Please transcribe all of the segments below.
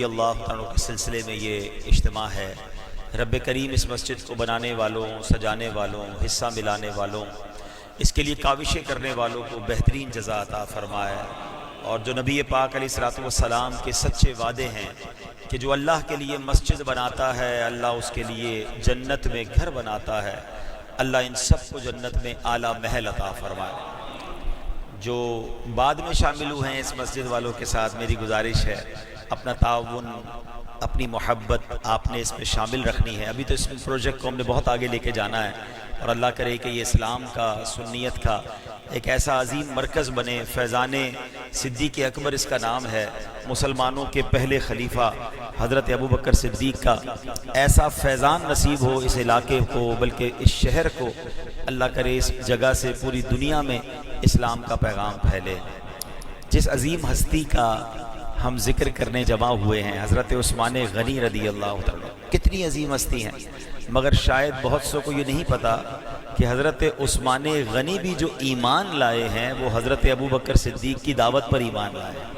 اللہ تعالیٰ کے سلسلے میں یہ اجتماع ہے۔ رب کریم اس مسجد کو بنانے والوں، سجانے والوں، حصہ ملانے والوں، اس کے لیے کاوشیں کرنے والوں کو بہترین جزا عطا فرمائے، اور جو نبی پاک علیہ الصلوۃ والسلام کے سچے وعدے ہیں کہ جو اللہ کے لیے مسجد بناتا ہے اللہ اس کے لیے جنت میں گھر بناتا ہے، اللہ ان سب کو جنت میں اعلیٰ محل عطا فرمائے۔ جو بعد میں شامل ہوئے ہیں اس مسجد والوں کے ساتھ میری گزارش ہے اپنا تعاون، اپنی محبت آپ نے اس میں شامل رکھنی ہے۔ ابھی تو اس پروجیکٹ کو ہم نے بہت آگے لے کے جانا ہے، اور اللہ کرے کہ یہ اسلام کا، سنیت کا ایک ایسا عظیم مرکز بنے۔ فیضان صدیق اکبر اس کا نام ہے، مسلمانوں کے پہلے خلیفہ حضرت ابوبکر صدیق کا ایسا فیضان نصیب ہو اس علاقے کو، بلکہ اس شہر کو، اللہ کرے اس جگہ سے پوری دنیا میں اسلام کا پیغام پھیلے۔ جس عظیم ہستی کا ہم ذکر کرنے جمع ہوئے ہیں، حضرت عثمان غنی رضی اللہ تعالیٰ، کتنی عظیم ہستی ہیں، مگر شاید بہت سو کو یہ نہیں پتا کہ حضرت عثمان غنی بھی جو ایمان لائے ہیں وہ حضرت ابوبکر صدیق کی دعوت پر ایمان لائے ہیں۔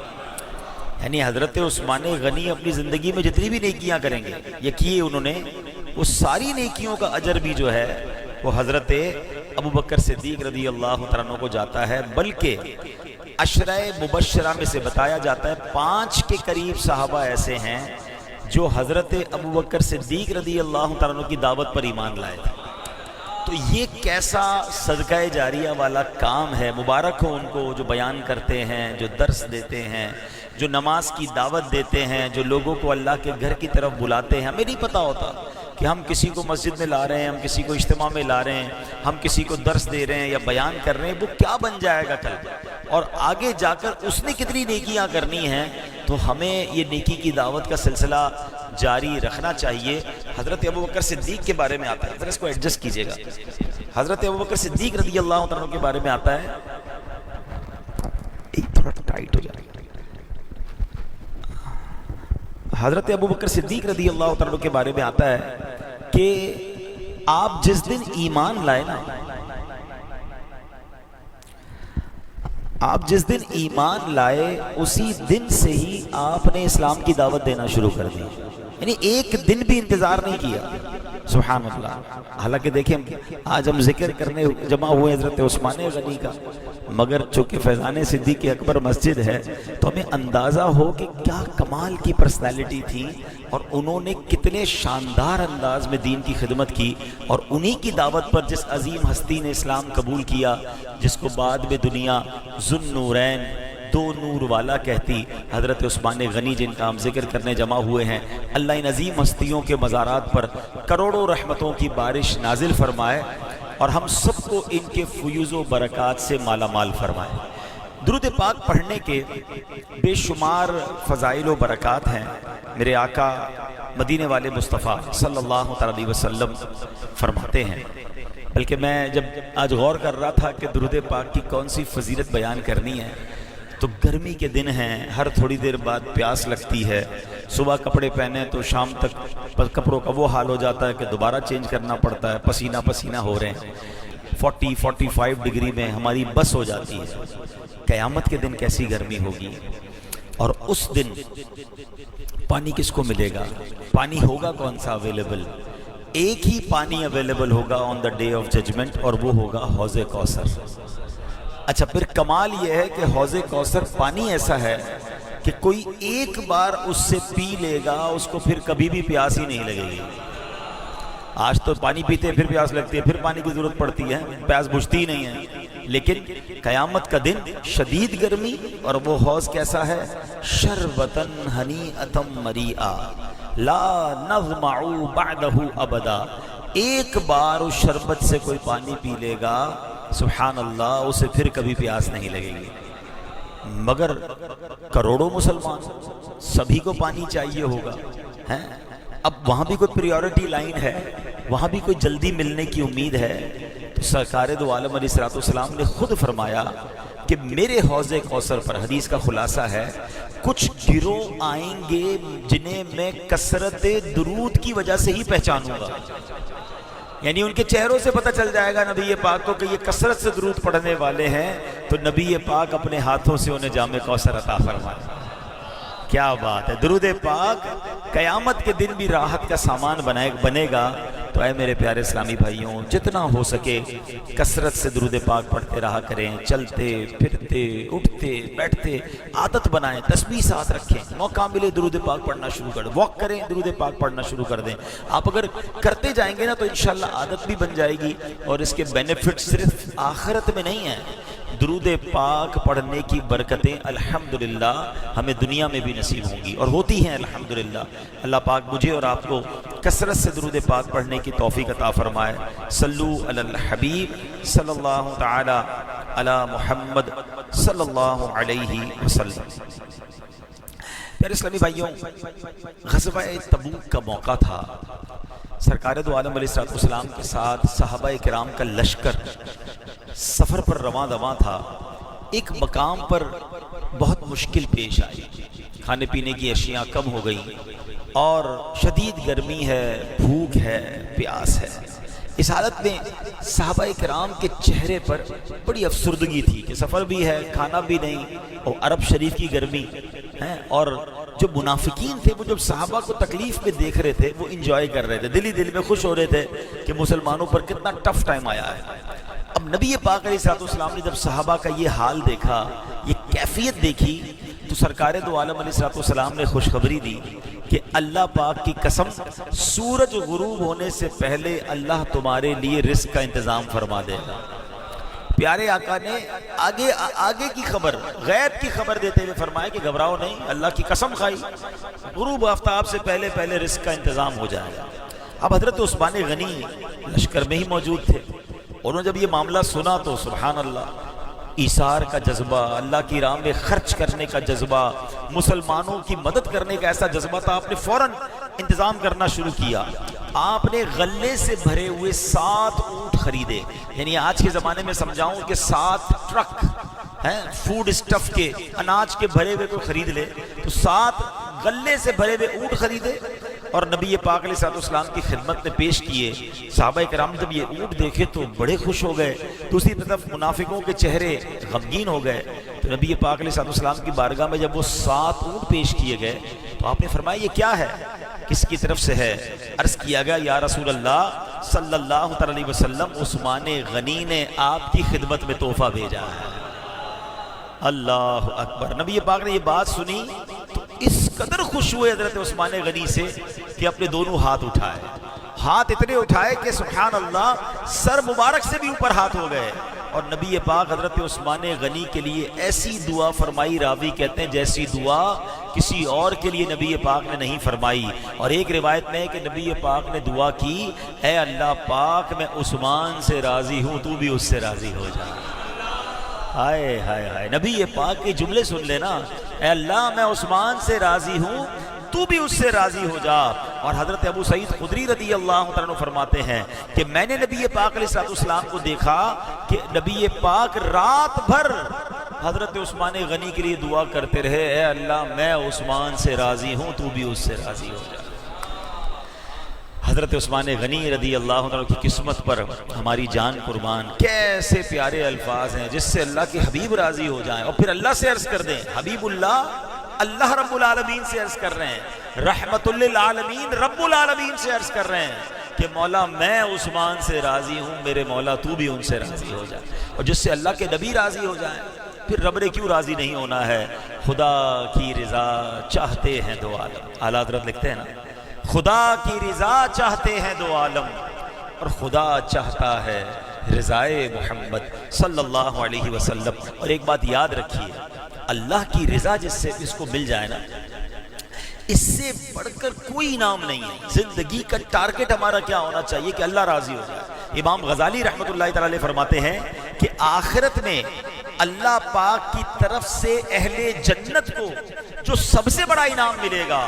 یعنی حضرت عثمان غنی اپنی زندگی میں جتنی بھی نیکیاں کریں گے، یہ کیے انہوں نے، وہ ساری نیکیوں کا اجر بھی جو ہے وہ حضرت ابوبکر صدیق رضی اللہ تعالیٰ کو جاتا ہے۔ بلکہ عشرہ مبشرہ میں سے بتایا جاتا ہے 5 کے قریب صحابہ ایسے ہیں جو حضرت ابوبکر صدیق رضی اللہ تعالیٰ کی دعوت پر ایمان لائے تھے۔ تو یہ کیسا صدقہ جاریہ والا کام ہے، مبارک ہو ان کو جو بیان کرتے ہیں، جو درس دیتے ہیں، جو نماز کی دعوت دیتے ہیں، جو لوگوں کو اللہ کے گھر کی طرف بلاتے ہیں۔ ہمیں نہیں پتہ ہوتا کہ ہم کسی کو مسجد میں لا رہے ہیں، ہم کسی کو اجتماع میں لا رہے ہیں، ہم کسی کو درس دے رہے ہیں یا بیان کر رہے ہیں، وہ کیا بن جائے گا کل، اور آگے جا کر اس نے کتنی نیکیاں کرنی ہیں۔ تو ہمیں یہ نیکی کی دعوت کا سلسلہ جاری رکھنا چاہیے۔ حضرت ابوبکر صدیق کے بارے میں آتا ہے، اس کو ایڈجسٹ کیجئے گا، حضرت ابوبکر صدیق رضی اللہ عنہ کے بارے میں آتا ہے، تھوڑا ٹائٹ ہو جائے، حضرت ابوبکر صدیق رضی اللہ عنہ کے بارے میں آتا ہے کہ آپ جس دن ایمان لائے نا، آپ جس دن ایمان لائے اسی دن سے ہی آپ نے اسلام کی دعوت دینا شروع کر دی، یعنی ایک دن بھی انتظار نہیں کیا۔ سبحان اللہ۔ حالانکہ دیکھیں آج ہم ذکر کرنے جمع ہوئے حضرت عثمان غنی کا، مگر چونکہ فیضان صدیق اکبر مسجد ہے تو ہمیں اندازہ ہو کہ کیا کمال کی پرسنالٹی تھی، اور انہوں نے کتنے شاندار انداز میں دین کی خدمت کی، اور انہی کی دعوت پر جس عظیم ہستی نے اسلام قبول کیا، جس کو بعد میں دنیا ذو نورین، 2 نور والا کہتی، حضرت عثمان غنی جن کا ہم ذکر کرنے جمع ہوئے ہیں، اللہ ان عظیم ہستیوں کے مزارات پر کروڑوں رحمتوں کی بارش نازل فرمائے، اور ہم سب کو ان کے فیوز و برکات سے مالا مال فرمائے۔ درود پاک پڑھنے کے بے شمار فضائل و برکات ہیں۔ میرے آقا مدینے والے مصطفیٰ صلی اللہ علیہ وسلم فرماتے ہیں، بلکہ میں جب آج غور کر رہا تھا کہ درود پاک کی کون سی فضیلت بیان کرنی ہے، تو گرمی کے دن ہیں، ہر تھوڑی دیر بعد پیاس لگتی ہے، صبح کپڑے پہنے تو شام تک کپڑوں کا وہ حال ہو جاتا ہے کہ دوبارہ چینج کرنا پڑتا ہے، پسینہ پسینہ ہو رہے ہیں، 40-45 ڈگری میں ہماری بس ہو جاتی ہے۔ قیامت کے دن کیسی گرمی ہوگی، اور اس دن پانی کس کو ملے گا؟ پانی ہوگا کون سا اویلیبل؟ ایک ہی پانی اویلیبل ہوگا آن دا ڈے آف ججمنٹ، اور وہ ہوگا حوض کوثر۔ اچھا، پھر کمال یہ ہے کہ حوض کوثر پانی ایسا ہے کہ کوئی ایک بار اس سے پی لے گا اس کو پھر کبھی بھی پیاس ہی نہیں لگے گی۔ آج تو پانی پیتے ہیں پھر پیاس لگتی ہے، پھر پانی کی ضرورت پڑتی ہے، پیاس بجھتی ہی نہیں ہے، لیکن قیامت کا دن شدید گرمی، اور وہ حوض کیسا ہے؟ شربتن ہنیئتم مریئا لا نظمع بعدہ ابدا۔ ایک بار اس شربت سے کوئی پانی پی لے گا، سبحان اللہ، اسے پھر کبھی پیاس نہیں لگے گی۔ مگر کروڑوں مسلمان، سبھی کو پانی چاہیے ہوگا، ہیں؟ اب وہاں بھی کوئی پریورٹی لائن ہے، وہاں بھی کوئی جلدی ملنے کی امید ہے، تو سرکار دو عالم علیہ الصلوۃ والسلام نے خود فرمایا کہ میرے حوض کوثر پر، حدیث کا خلاصہ ہے، کچھ گروہ آئیں گے جنہیں میں کثرت درود کی وجہ سے ہی پہچانوں گا، یعنی ان کے چہروں سے پتہ چل جائے گا نبی پاک کو کہ یہ کثرت سے درود پڑھنے والے ہیں، تو نبی پاک اپنے ہاتھوں سے انہیں جام کوثر عطا فرمائے۔ کیا بات ہے، درود پاک قیامت کے دن بھی راحت کا سامان بنے گا۔ تو اے میرے پیارے اسلامی بھائیوں، جتنا ہو سکے کثرت سے درود پاک پڑھتے رہا کریں، چلتے پھرتے اٹھتے بیٹھتے عادت بنائیں، تسبیح ساتھ رکھیں، موقع ملے درود پاک پڑھنا شروع کر دیں، واک کریں درود پاک پڑھنا شروع کر دیں۔ آپ اگر کرتے جائیں گے نا تو انشاءاللہ عادت بھی بن جائے گی، اور اس کے بینیفٹ صرف آخرت میں نہیں ہیں، درود پاک پڑھنے کی برکتیں الحمدللہ ہمیں دنیا میں بھی نصیب ہوں گی، اور ہوتی ہیں الحمدللہ۔ اللہ پاک مجھے اور آپ کو کثرت سے درود پاک پڑھنے کی توفیق عطا فرمائے۔ صلو علی الحبیب صلی اللہ تعالی علی محمد صلی اللہ علیہ وسلم۔ پیارے اسلامی بھائیوں، غزوہ تبوک کا موقع تھا، سرکار دو عالم علیہ السلام کے ساتھ صحابہ کرام کا لشکر سفر پر رواں تھا۔ ایک مقام پر بہت مشکل پیش آئی، کھانے پینے کی اشیاء کم ہو گئی، اور شدید گرمی ہے، بھوک ہے، پیاس ہے۔ اس حالت میں صحابہ کرام کے چہرے پر بڑی افسردگی تھی کہ سفر بھی ہے، کھانا بھی نہیں، اور عرب شریف کی گرمی ہے، اور جو منافقین تھے وہ جب صحابہ کو تکلیف میں دیکھ رہے تھے وہ انجوائے کر رہے تھے، دل میں خوش ہو رہے تھے کہ مسلمانوں پر کتنا ٹف ٹائم آیا ہے۔ اب نبی پاک علیہ السلام نے جب صحابہ کا یہ حال دیکھا، یہ کیفیت دیکھی، تو سرکار دو عالم علیہ السلام نے خوشخبری دی کہ اللہ پاک کی قسم، سورج غروب ہونے سے پہلے اللہ تمہارے لیے رزق کا انتظام فرما دے گا۔ پیارے آقا نے آگے کی خبر، غیب کی خبر دیتے ہوئے فرمایا کہ گھبراؤ نہیں، اللہ کی قسم کھائی غروب آفتاب سے پہلے رزق کا انتظام ہو جائے گا۔ اب حضرت عثمان غنی لشکر میں ہی موجود تھے، اور انہوں نے جب یہ معاملہ سنا تو سبحان اللہ، ایثار کا جذبہ، اللہ کی راہ میں خرچ کرنے کا جذبہ، مسلمانوں کی مدد کرنے کا ایسا جذبہ تھا، آپ نے فوراً انتظام کرنا شروع کیا۔ آپ نے غلے سے بھرے ہوئے 7 اونٹ خریدے، یعنی آج کے زمانے میں سمجھاؤں کہ 7 ٹرک ہیں فوڈ اسٹف کے، اناج کے بھرے ہوئے کوئی خرید لے، تو 7 غلے سے بھرے ہوئے اونٹ خریدے اور نبی پاک علیہ السلام کی خدمت میں پیش کیے۔ صحابہ کرام جب یہ اونٹ دیکھے تو بڑے خوش ہو گئے، دوسری طرف منافقوں کے چہرے غمگین ہو گئے۔ تو نبی پاک علیہ السلام کی بارگاہ میں جب وہ 7 اونٹ پیش کیے گئے تو آپ نے فرمایا یہ کیا ہے، کس کی طرف سے ہے؟ عرض کیا گیا یا رسول اللہ صلی اللہ علیہ وسلم، عثمان غنی نے آپ کی خدمت میں تحفہ بھیجا ہے۔ اللہ اکبر۔ نبی پاک نے یہ بات سنی تو اس قدر خوش ہوئے حضرت عثمان غنی سے کہ اپنے دونوں ہاتھ اٹھائے، ہاتھ اتنے اٹھائے کہ سبحان اللہ سر مبارک سے بھی اوپر ہاتھ ہو گئے، اور نبی پاک حضرت عثمان غنی کے لیے ایسی دعا فرمائی، راوی کہتے ہیں جیسی دعا کسی اور کے لیے نبی پاک نے نہیں فرمائی۔ اور ایک روایت میں ہے کہ نبی پاک نے دعا کی، اے اللہ پاک میں عثمان سے راضی ہوں، تو بھی اس سے راضی ہو جا۔ ہائے ہائے ہائے، نبی پاک کے جملے سن لینا، اے اللہ میں عثمان سے راضی ہوں، تو بھی اس سے راضی ہو جا۔ اور حضرت ابو سعید خدری رضی اللہ عنہ فرماتے ہیں کہ میں نے نبی پاک علیہ السلام کو دیکھا کہ نبی پاک رات بھر حضرت عثمان غنی کے لیے دعا کرتے رہے، اے اللہ میں عثمان سے راضی ہوں، تو بھی اس سے راضی ہو جا۔ حضرت عثمان غنی رضی اللہ عنہ کی قسمت پر ہماری جان قربان۔ کیسے پیارے الفاظ ہیں جس سے اللہ کے حبیب راضی ہو جائیں، اور پھر اللہ سے عرض کر دیں، حبیب اللہ رب العالمین سے عرض کر رہے ہیں، رحمت للعالمین رب العالمین سے عرض کر رہے ہیں کہ مولا میں عثمان سے راضی ہوں، میرے مولا تو بھی ان سے راضی ہو جائے۔ اور جس سے اللہ کے نبی راضی ہو جائیں پھر رب نے کیوں راضی نہیں ہونا ہے؟ خدا کی رضا چاہتے ہیں دو عالم۔ اعلیٰ حضرت لکھتے ہیں نا، خدا کی رضا چاہتے ہیں دو عالم، اور خدا چاہتا ہے رضائے محمد صلی اللہ علیہ وسلم۔ اور ایک بات یاد رکھیے، اللہ کی رضا جس سے اس کو مل جائے نا، اس سے بڑھ کر کوئی انعام نہیں ہے۔ زندگی کا ٹارگٹ ہمارا کیا ہونا چاہیے کہ اللہ راضی ہو جائے۔ امام غزالی رحمۃ اللہ تعالی فرماتے ہیں کہ آخرت میں اللہ پاک کی طرف سے اہل جنت کو جو سب سے بڑا انعام ملے گا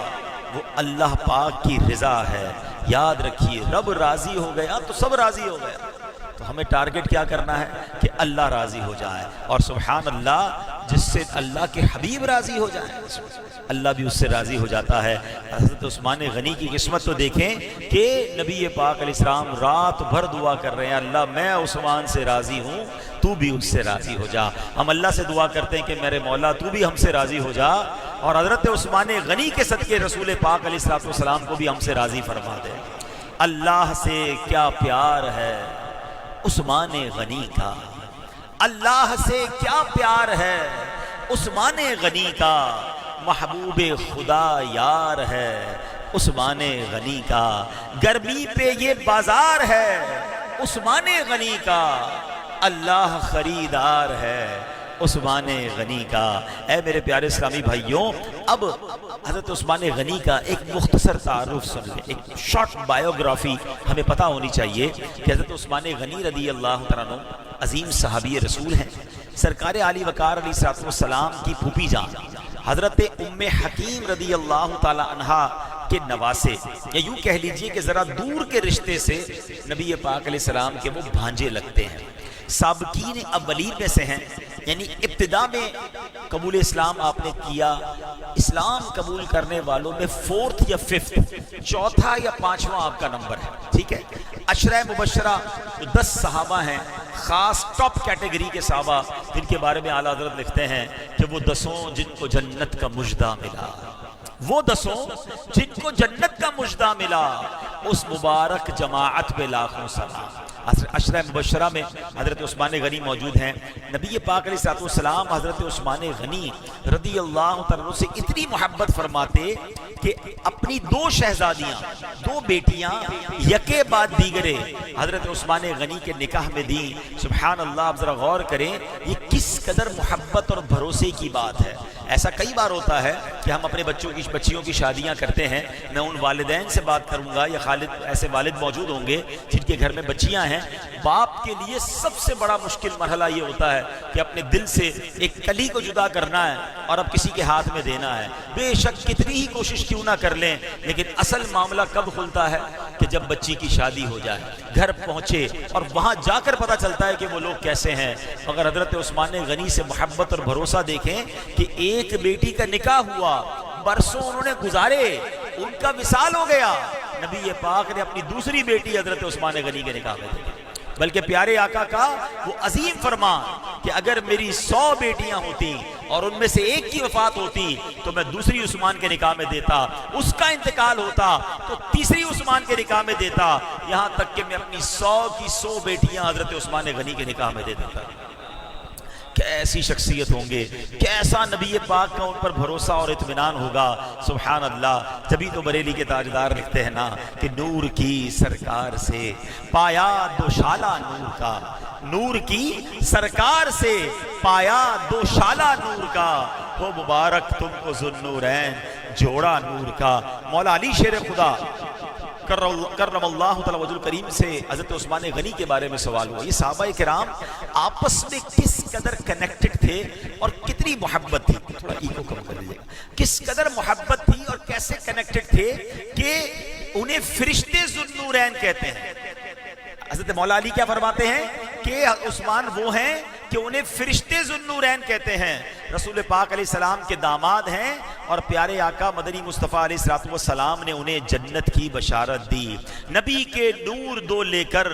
وہ اللہ پاک کی رضا ہے۔ یاد رکھیے، رب راضی ہو گیا تو سب راضی ہو گیا۔ تو ہمیں ٹارگٹ کیا کرنا ہے کہ اللہ راضی ہو جائے، اور سبحان اللہ جس سے اللہ کے حبیب راضی ہو جائے اللہ بھی اس سے راضی ہو جاتا ہے۔ حضرت عثمان غنی کی قسمت تو دیکھیں کہ نبی پاک علیہ السلام رات بھر دعا کر رہے ہیں، اللہ میں عثمان سے راضی ہوں، تو بھی اس سے راضی ہو جا۔ ہم اللہ سے دعا کرتے ہیں کہ میرے مولا تو بھی ہم سے راضی ہو جا، اور حضرت عثمان غنی کے صدقے رسول پاک علیہ الصلوۃ والسلام کو بھی ہم سے راضی فرما دے۔ اللہ سے کیا پیار ہے عثمان غنی کا، اللہ سے کیا پیار ہے عثمان غنی کا، محبوب خدا یار ہے عثمان غنی کا، گرمی پہ یہ بازار ہے عثمان غنی کا، اللہ خریدار ہے عثمان غنی کا۔ اے میرے پیارے اسلامی بھائیوں، اب حضرت عثمان غنی کا ایک مختصر تعارف سن لیں، ایک شارٹ بائیوگرافی ہمیں پتہ ہونی چاہیے کہ حضرت عثمان غنی رضی اللہ تعالیٰ عنہ عظیم صحابی رسول ہیں، سرکار علی وقار علیہ السلام کی پھوپھی جان حضرت ام حکیم رضی اللہ تعالیٰ عنہا کے نواسے، یا یوں کہہ لیجئے کہ ذرا دور کے رشتے سے نبی پاک علیہ السلام کے وہ بھانجے لگتے ہیں، سابقین اولین میں سے ہیں، یعنی ابتدا میں قبول اسلام آپ نے کیا، اسلام قبول کرنے والوں میں فورتھ یا ففتھ، چوتھا یا پانچواں آپ کا نمبر ہے، ٹھیک ہے۔ عشرہ مبشرہ 10 صحابہ ہیں، خاص ٹاپ کیٹیگری کے صحابہ جن کے بارے میں اعلیٰ حضرت لکھتے ہیں کہ وہ 10 جن کو جنت کا مژدہ ملا، وہ 10 جن کو جنت کا مژدہ ملا، اس مبارک جماعت پہ لاکھوں سلام۔ عشرہ مبشرہ میں حضرت عثمان غنی موجود ہیں۔ نبی پاک علیہ السلام حضرت عثمان غنی رضی اللہ تعالیٰ سے اتنی محبت فرماتے کہ اپنی 2 شہزادیاں، 2 بیٹیاں یکے بعد دیگرے حضرت عثمان غنی کے نکاح میں دیں۔ سبحان اللہ، آپ ذرا غور کریں یہ کس قدر محبت اور بھروسے کی بات ہے۔ ایسا کئی بار ہوتا ہے کہ ہم اپنے بچیوں کی شادیاں کرتے ہیں، میں ان والدین سے بات کروں گا یا ایسے والد موجود ہوں گے جن کے گھر میں بچیاں ہیں، باپ کے لیے سب سے بڑا مشکل مرحلہ یہ ہوتا ہے کہ اپنے دل سے ایک کلی کو جدا کرنا ہے اور اب کسی کے ہاتھ میں دینا ہے۔ بے شک کتنی ہی کوشش کیوں نہ کر لیں، لیکن اصل معاملہ کب کھلتا ہے کہ جب بچی کی شادی ہو جائے، گھر پہنچے اور وہاں جا کر پتہ چلتا ہے کہ وہ لوگ کیسے ہیں۔ مگر حضرت عثمان غنی سے محبت اور بھروسہ دیکھیں کہ ایک بیٹی کا نکاح ہوا، برسوں انہوں نے گزارے، ان کا وصال ہو گیا، نبی پاک نے اپنی دوسری بیٹی حضرت عثمان غنی کے نکاح میں دی۔ بلکہ پیارے آقا کا وہ عظیم فرمان کہ اگر میری 100 بیٹیاں ہوتی اور ان میں سے ایک کی وفات ہوتی تو میں دوسری عثمان کے نکاح میں دیتا، اس کا انتقال ہوتا تو تیسری عثمان کے نکاح میں دیتا، یہاں تک کہ میں اپنی 100 کی 100 بیٹیاں حضرت عثمان غنی کے نکاح میں دے دیتا۔ کیسی شخصیت ہوں گے، کیسا نبی پاک کا ان پر بھروسہ اور اطمینان ہوگا، سبحان اللہ۔ جبھی تو بریلی کے تاجدار لکھتے ہیں نا کہ نور کی سرکار سے پایا دوشالہ نور کا، نور کی سرکار سے پایا دوشالہ نور کا، ہو مبارک تم کو ذوالنورین جوڑا نور کا۔ مولا علی شیر خدا کرم اللہ تعالی وجہ کریم سے حضرت عثمان غنی کے بارے میں سوال ہوا۔ یہ صحابہ کرام آپس میں کس قدر کنیکٹڈ تھے اور کتنی محبت تھی، تھوڑا ایکو کم کر دیجیے، کس قدر محبت تھی اور کیسے کنیکٹڈ تھے کہ انہیں فرشتے ذوالنورین کہتے ہیں۔ حضرت مولا علی کیا فرماتے ہیں کہ عثمان وہ ہیں کہ انہیں فرشتے ذوالنورین کہتے ہیں، رسول پاک علیہ السلام کے داماد ہیں اور پیارے آقا مدنی مصطفیٰ علیہ السلام نے انہیں جنت کی بشارت دی۔ نبی کے نور 2 لے کر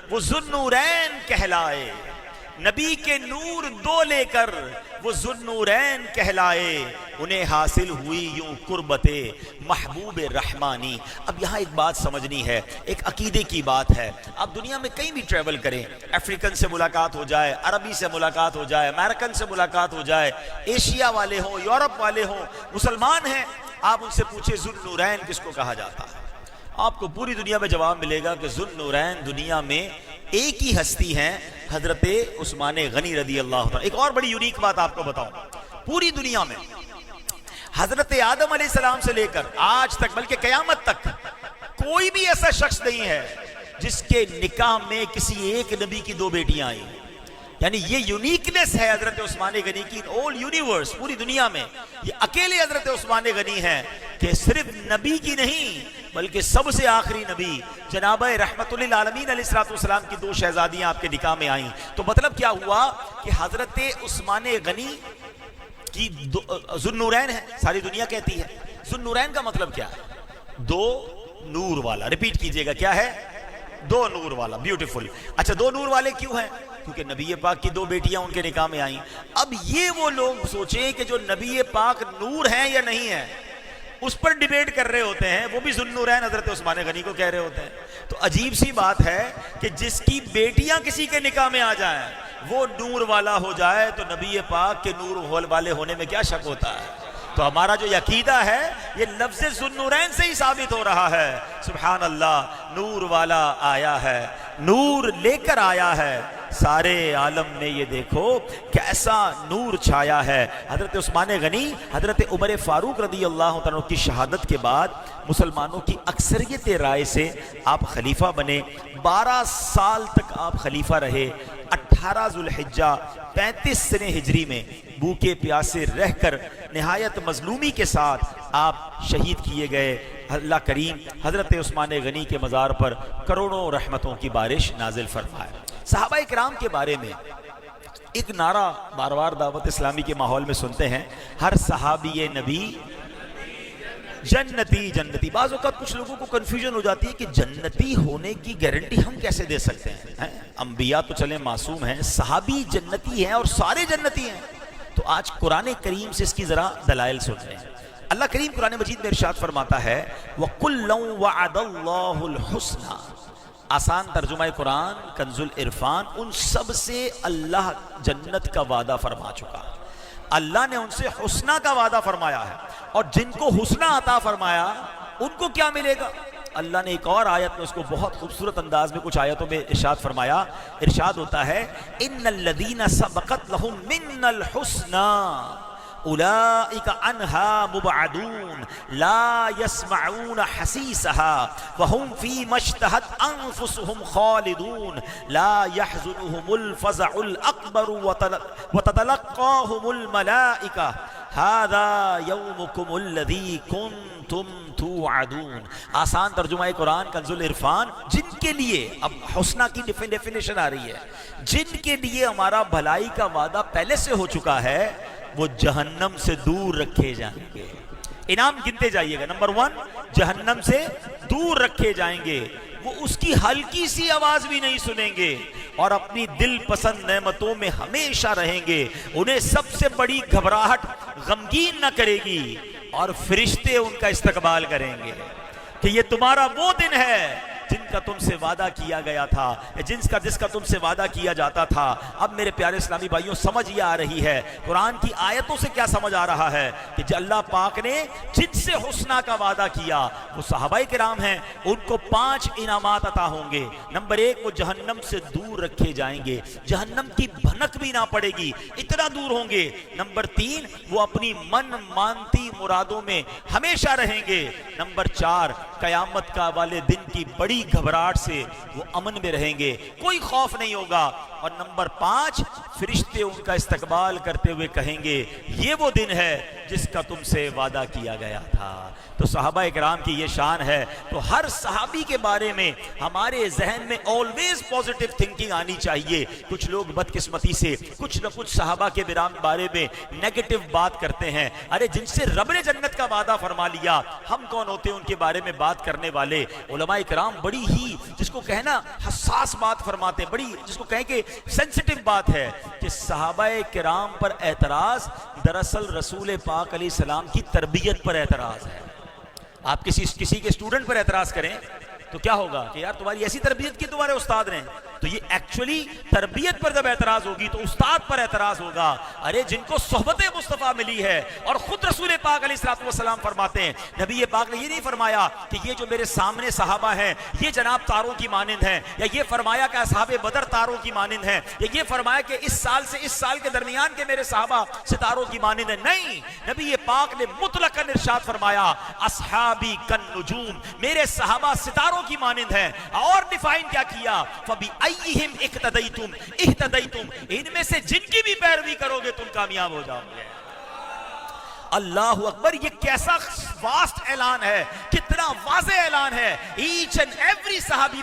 وہ ذوالنورین کہلائے، نبی کے نور 2 لے کر وہ ذوالنورین کہلائے، انہیں حاصل ہوئی یوں قربت محبوب رحمانی۔ اب یہاں ایک بات سمجھنی ہے، ایک عقیدے کی بات ہے۔ آپ دنیا میں کہیں بھی ٹریول کریں، افریقن سے ملاقات ہو جائے، عربی سے ملاقات ہو جائے، امریکن سے ملاقات ہو جائے، ایشیا والے ہوں، یورپ والے ہوں، مسلمان ہیں، آپ ان سے پوچھیں ذوالنورین کس کو کہا جاتا ہے، آپ کو پوری دنیا میں جواب ملے گا کہ ذوالنورین دنیا میں ایک ہی ہستی ہیں، حضرت عثمان غنی رضی اللہ عنہ۔ ایک اور بڑی یونیک بات آپ کو بتاؤں، پوری دنیا میں حضرت آدم علیہ السلام سے لے کر آج تک بلکہ قیامت تک کوئی بھی ایسا شخص نہیں ہے جس کے نکاح میں کسی ایک نبی کی 2 بیٹیاں آئیں۔ یعنی یہ یونیکنس ہے حضرت عثمان غنی کی، آل یونیورس، پوری دنیا میں یہ اکیلے حضرت عثمان غنی ہیں کہ صرف نبی کی نہیں بلکہ سب سے آخری نبی جناب رحمت للعالمین علیہ السلام کی 2 شہزادیاں آپ کے نکاح میں آئیں۔ تو مطلب کیا ہوا کہ حضرت عثمان غنی کی ذوالنورین ہے، ساری دنیا کہتی ہے۔ ذوالنورین کا مطلب کیا ہے؟ 2 نور والا، ریپیٹ کیجئے گا، کیا ہے؟ دو نور والا. بیوٹیفل. اچھا دو نور والے کیوں ہیں؟ کیونکہ نبی پاک کی دو بیٹیاں ان کے نکاح میں آئیں. اب یہ وہ لوگ سوچیں کہ جو نبی پاک نور ہیں یا نہیں ہیں اس پر ڈیبیٹ کر رہے ہوتے ہیں. وہ بھی ذوالنورین حضرت عثمان غنی کو کہہ رہے ہوتے ہیں. تو عجیب سی بات ہے کہ جس کی بیٹیاں کسی کے نکاح میں آ جائیں وہ نور والا ہو جائے تو نبی پاک کے نور والے ہونے میں کیا شک ہوتا ہے؟ تو ہمارا جو عقیدہ ہے یہ لفظ ذوالنورین سے ہی ثابت ہو رہا ہے. سبحان اللہ. نور والا آیا ہے, نور لے کر آیا ہے. سارے عالم میں یہ دیکھو کیسا نور چھایا ہے. حضرت عثمان غنی, حضرت عمر فاروق رضی اللہ عنہ کی شہادت کے بعد مسلمانوں کی اکثریت رائے سے آپ خلیفہ بنے. 12 سال تک آپ خلیفہ رہے. 18 ذوالحجہ 35 سنہ ہجری میں بھوکے پیاسے رہ کر نہایت مظلومی کے ساتھ آپ شہید کیے گئے. اللہ کریم حضرت عثمان غنی کے مزار پر کروڑوں رحمتوں کی بارش نازل فرمائے. صحابہ کرام کے بارے میں ایک نعرہ بار بار دعوت اسلامی کے ماحول میں سنتے ہیں, ہر صحابی نبی جنتی جنتی. بعض اوقات کچھ لوگوں کو کنفیوژن ہو جاتی ہے کہ جنتی ہونے کی گارنٹی ہم کیسے دے سکتے ہیں؟ انبیاء تو چلیں معصوم ہیں, صحابی جنتی ہیں اور سارے جنتی ہیں. تو آج قرآن کریم سے اس کی ذرا دلائل سن رہے ہیں. اللہ کریم قرآن مجید میں ارشاد فرماتا ہے وَكُلًّا وَعَدَ اللَّهُ الْحُسْنَى. آسان ترجمہ قرآن کنز العرفان. ان سب سے اللہ جنت کا وعدہ فرما چکا. اللہ نے ان سے حسنہ کا وعدہ فرمایا ہے, اور جن کو حسنہ عطا فرمایا ان کو کیا ملے گا؟ اللہ نے ایک اور آیت میں اس کو بہت خوبصورت انداز میں کچھ آیتوں میں ارشاد فرمایا. ارشاد ہوتا ہے ان الذین سبقت لہم منا الحسنى اولئک عنہا مبعدون لا يسمعون حسیسها وهم فیما اشتہت انفسهم خالدون لا يحزنهم الفزع الاکبر وتتلقاهم الملائکہ هذا یومکم الذی کنتم توعدون. آسان ترجمہ قرآن کنز العرفان. جن کے لیے, اب حسنہ کی ڈیفینیشن آ رہی ہے, جن کے لیے ہمارا بھلائی کا وعدہ پہلے سے ہو چکا ہے وہ جہنم سے دور رکھے جائیں گے. انعام گنتے جائیے گا. نمبر 1 جہنم سے دور رکھے جائیں گے. وہ اس کی ہلکی سی آواز بھی نہیں سنیں گے اور اپنی دل پسند نعمتوں میں ہمیشہ رہیں گے. انہیں سب سے بڑی گھبراہٹ غمگین نہ کرے گی اور فرشتے ان کا استقبال کریں گے کہ یہ تمہارا وہ دن ہے جن کا تم سے وعدہ کیا گیا تھا, جس کا تم سے وعدہ کیا جاتا تھا. اب میرے پیارے اسلامی بھائیوں سمجھ یہ آ رہی ہے قرآن کی آیتوں سے کیا سمجھ آ رہا ہے کہ جو اللہ پاک نے جن سے حسنہ کا وعدہ کیا وہ صحابہ کرام ہیں. ان کو 5 انعامات عطا ہوں گے. نمبر 1 وہ جہنم سے دور رکھے جائیں گے, جہنم کی بھنک بھی نہ پڑے گی, اتنا دور ہوں گے. نمبر 3 وہ اپنی من مانتی مرادوں میں ہمیشہ رہیں گے. نمبر 4 قیامت کا والے دن کی بڑی گھبراہٹ سے وہ امن میں رہیں گے, کوئی خوف نہیں ہوگا. اور نمبر 5 فرشتے ان کا استقبال کرتے ہوئے کہیں گے یہ وہ دن ہے جس کا تم سے وعدہ کیا گیا تھا. تو صحابہ کرام کی یہ شان ہے. تو ہر صحابی کے بارے میں ہمارے ذہن میں آلویز پازیٹیو تھنکنگ آنی چاہیے. کچھ لوگ بدقسمتی سے کچھ نہ کچھ صحابہ کے بارے میں نیگیٹو بات کرتے ہیں. ارے جن سے رب نے جنت کا وعدہ فرما لیا ہم کون ہوتے ہیں ان کے بارے میں بات کرنے والے؟ علماء کرام بڑی ہی جس کو کہنا حساس بات فرماتے ہیں, بڑی جس کو کہیں کہ سینسٹیو بات ہے کہ صحابہ کرام پر اعتراض دراصل رسول پاک علیہ السلام کی تربیت پر اعتراض ہے. آپ کسی کے اسٹوڈنٹ پر اعتراض کریں تو کیا ہوگا کہ یار تمہاری ایسی تربیت کی تمہارے استاد نے, تو یہ ایکچولی تربیت پر جب اعتراض ہوگی تو استاد پر اعتراض ہوگا. ارے جن کو صحبت مصطفیٰ ملی ہے, اور خود رسول پاک علیہ السلام فرماتے ہیں, نبی پاک نے یہ نہیں فرمایا کہ یہ جو میرے سامنے صحابہ ہیں یہ جناب تاروں کی مانند ہیں, یا یہ فرمایا کہ اصحاب بدر تاروں کی مانند ہیں, یا یہ فرمایا کہ اس سال سے اس سال کے درمیان کے میرے صحابہ ستاروں کی مانند ہیں. نہیں, نبی پاک نے مطلقاً ارشاد فرمایا اصحابی کالنجوم, میرے صحابہ ستاروں کی مانند ہیں. اور ڈیفائن کیا کیا؟ فَبِأَيِّهِمْ اِقْتَدَيْتُمْ, ان میں سے جن کی بھی پیروی کرو گے تم کامیاب ہو جاؤ گے. اللہ اکبر، یہ کیسا واسٹ اعلان ہے، کتنا واضح اعلان ہے. ایچ اینڈ ایوری صحابی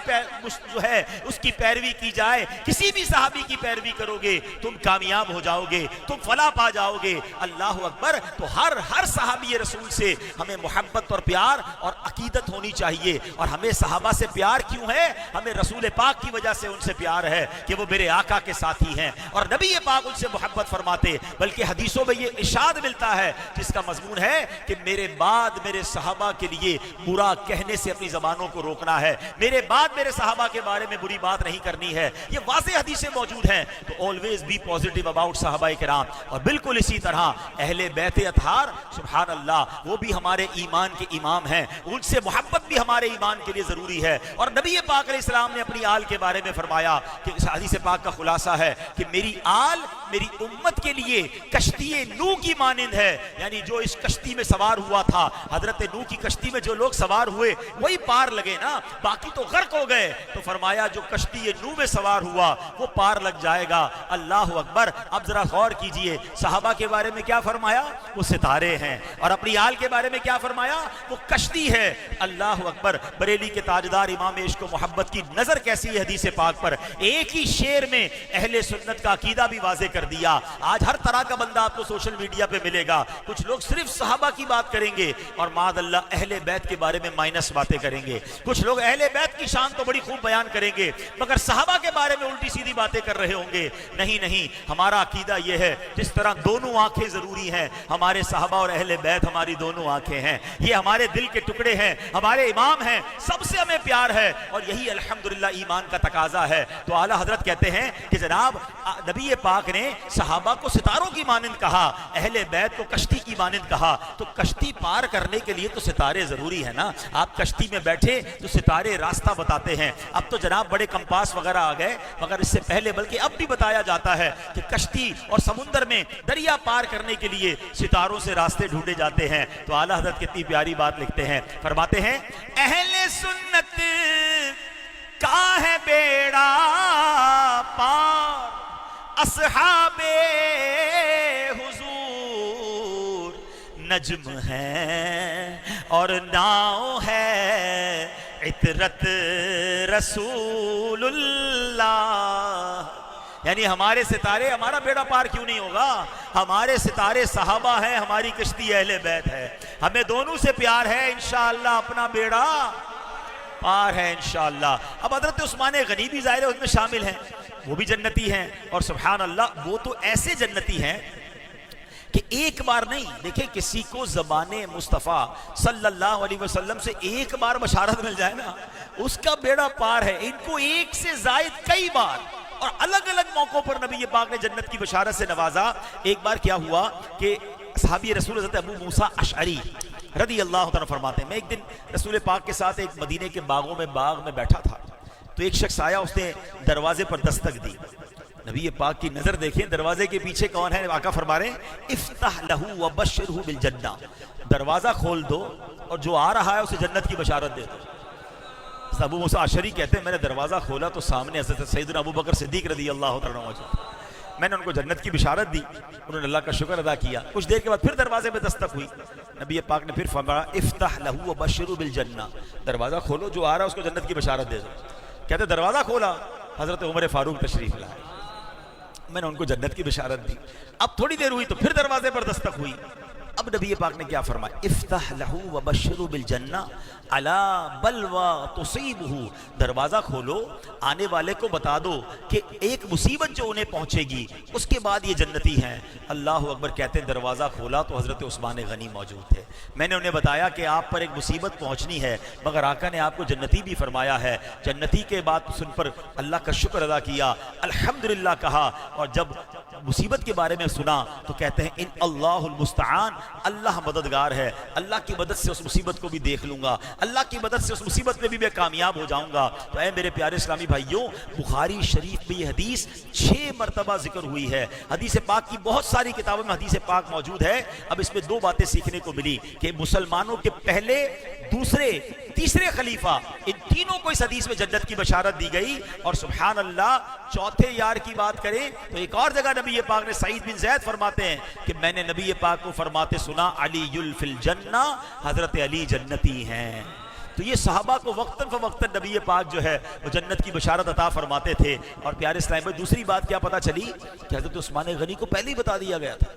جو ہے اس کی پیروی کی جائے. کسی بھی صحابی کی پیروی کرو گے تم کامیاب ہو جاؤ گے، تم فلاح پا جاؤ گے. اللہ اکبر. تو ہر صحابی رسول سے ہمیں محبت اور پیار اور عقیدت ہونی چاہیے. اور ہمیں صحابہ سے پیار کیوں ہے؟ ہمیں رسول پاک کی وجہ سے ان سے پیار ہے کہ وہ میرے آقا کے ساتھی ہیں اور نبی پاک ان سے محبت فرماتے. بلکہ حدیثوں میں یہ ارشاد ملتا ہے جس کا مضمون ہے کہ میرے بعد میرے صحابہ کے لیے برا کہنے سے اپنی زبانوں کو روکنا ہے، میرے بعد میرے صحابہ کے بارے میں بری بات نہیں کرنی ہے. یہ واضح حدیثیں موجود ہیں. تو always be positive about صحابہ کرام. اور بالکل اسی طرح اہل بیت اطہار، سبحان اللہ، وہ بھی ہمارے ایمان کے امام ہیں. ان سے محبت بھی ہمارے ایمان کے لیے ضروری ہے. اور نبی پاک علیہ السلام نے اپنی آل کے بارے میں فرمایا کہ حدیث پاک کا خلاصہ ہے کہ میری آل میری امت کے لیے کشتی نوح کی مانند ہے. یعنی جو اس کشتی میں سوار ہوا تھا، حضرت نوح کی کشتی میں جو لوگ سوار ہوئے وہی پار لگے نا، باقی تو غرق ہو گئے. تو فرمایا جو کشتی نوح میں سوار ہوا وہ پار لگ جائے گا. اللہ اکبر. اب ذرا غور کیجئے، صحابہ کے بارے میں کیا فرمایا؟ وہ ستارے ہیں. اور اپنی آل کے بارے میں کیا فرمایا؟ وہ کشتی ہے. اللہ اکبر. بریلی کے تاجدار امام عشق و محبت کی نظر کیسی ہے حدیث پاک پر. ایک ہی شعر میں اہل سنت کا عقیدہ بھی واضح کر دیا. آج ہر طرح کا بندہ آپ کو سوشل میڈیا پہ ملے گا. کچھ لوگ صرف صحابہ کی بات کریں گے اور معاذ اللہ اہل بیت کے بارے میں مائنس باتیں کریں گے. کچھ لوگ اہل بیت کی شان تو بڑی خوب بیان کریں گے مگر صحابہ کے بارے میں الٹی سیدھی باتیں کر رہے ہوں گے. نہیں، ہمارا عقیدہ یہ ہے جس طرح دونوں آنکھیں ضروری ہیں، ہمارے صحابہ اور اہل بیت ہماری دونوں آنکھیں ہیں. یہ ہمارے دل کے ٹکڑے ہیں، ہمارے امام ہیں، سب سے ہمیں پیار ہے. اور یہی الحمدللہ ایمان کا تقاضا ہے. تو اعلیٰ حضرت کہتے ہیں کہ جناب نبی پاک نے صحابہ کو ستاروں کی مانند کہا، اہل بیت کو کشتی کی مانند کہا. تو کشتی پار کرنے کے لیے تو ستارے ضروری ہے نا. آپ کشتی میں بیٹھے تو ستارے راستہ بتاتے ہیں. اب تو جناب بڑے کمپاس وغیرہ آ گئے، مگر اس سے پہلے بلکہ اب بھی بتایا جاتا ہے کہ کشتی اور سمندر میں دریا پار کرنے کے لیے ستاروں سے راستے ڈھونڈے جاتے ہیں. تو اعلیٰ حضرت کتنی پیاری بات لکھتے ہیں، فرماتے ہیں اہل سنت کا ہے بیڑا پار، اصحاب حضور نجم ہے اور ناؤ ہے عطرت رسول اللہ. یعنی ہمارے ستارے، ہمارا بیڑا پار کیوں نہیں ہوگا؟ ہمارے ستارے صحابہ ہیں، ہماری کشتی اہل بیت ہے. ہمیں دونوں سے پیار ہے، انشاءاللہ اپنا بیڑا پار ہے انشاءاللہ. اب حضرت عثمان غنی بھی ظاہر ہے اس میں شامل ہیں، وہ بھی جنتی ہیں. اور سبحان اللہ وہ تو ایسے جنتی ہیں کہ ایک بار نہیں، دیکھیں کسی کو زبان مصطفیٰ صلی اللہ علیہ وسلم سے ایک بار بشارت مل جائے نا، اس کا بیڑا پار ہے. ان کو ایک سے زائد کئی بار اور الگ الگ موقعوں پر نبی پاک نے جنت کی بشارت سے نوازا. ایک بار کیا ہوا کہ صحابی رسول حضرت ابو موسیٰ اشعری رضی اللہ عنہ فرماتے ہیں، میں ایک دن رسول پاک کے ساتھ ایک مدینے کے باغ میں بیٹھا تھا. تو ایک شخص آیا، اس نے دروازے پر دستک دی. نبی پاک کی نظر دیکھیں، دروازے کے پیچھے کون ہے؟ آقا فرما رہے ہیں افتح لہو وبشرہ بالجنہ، دروازہ کھول دو اور جو آ رہا ہے اسے جنت کی بشارت دے دو. ابو موسیٰ اشعری کہتے ہیں میں نے دروازہ کھولا تو سامنے حضرت سیدنا ابو بکر صدیق رضی اللہ عنہ موجود. میں نے ان کو جنت کی بشارت دی، انہوں نے اللہ کا شکر ادا کیا. کچھ دیر کے بعد پھر دروازے پہ دستک ہوئی. نبی پاک نے پھر فرمایا افتح لہو وبشرہ بالجنہ، دروازہ کھولو، جو آ رہا ہے اس کو جنت کی بشارت دے دو. کہتے دروازہ کھولا، حضرت عمر فاروق تشریف لائے، میں نے ان کو جنت کی بشارت دی. اب تھوڑی دیر ہوئی تو پھر دروازے پر دستک ہوئی. اب نبی پاک نے کیا فرمایا افتح لہو وبشرہ بالجنہ الا بلوى تصیبہ، دروازہ کھولو، آنے والے کو بتا دو کہ ایک مصیبت جو انہیں پہنچے گی اس کے بعد یہ جنتی ہیں. اللہ اکبر. کہتے ہیں دروازہ کھولا تو حضرت عثمان غنی موجود تھے. میں نے انہیں بتایا کہ آپ پر ایک مصیبت پہنچنی ہے مگر آقا نے آپ کو جنتی بھی فرمایا ہے. جنتی کے بات سن پر اللہ کا شکر ادا کیا، الحمدللہ کہا. اور جب مصیبت کے بارے میں سنا تو کہتے ہیں ان اللہ المستعان، اللہ مددگار ہے، اللہ کی مدد سے اس مصیبت کو بھی دیکھ لوں گا، اللہ کی مدد سے اس مصیبت میں بھی میں کامیاب ہو جاؤں گا. تو اے میرے پیارے اسلامی بھائیوں، بخاری شریف میں یہ حدیث 6 مرتبہ ذکر ہوئی ہے. حدیث پاک کی بہت ساری کتابوں میں حدیث پاک موجود ہے. اب اس میں 2 باتیں سیکھنے کو ملی کہ مسلمانوں کے پہلے دوسرے تیسرے خلیفہ، ان تینوں کو اس حدیث میں جنت کی بشارت دی گئی. اور سبحان اللہ چوتھے یار کی بات کریں تو ایک اور جگہ نبی پاک نے سعید بن زید فرماتے ہیں کہ میں نے نبی پاک کو فرماتے سنا علی فی الجنہ، حضرت علی جنتی ہیں. تو یہ صحابہ کو وقتاً فوقتاً نبی پاک جو ہے وہ جنت کی بشارت عطا فرماتے تھے. اور پیارے اسلام میں دوسری بات کیا پتہ چلی کہ حضرت عثمان غنی کو پہلے ہی بتا دیا گیا تھا.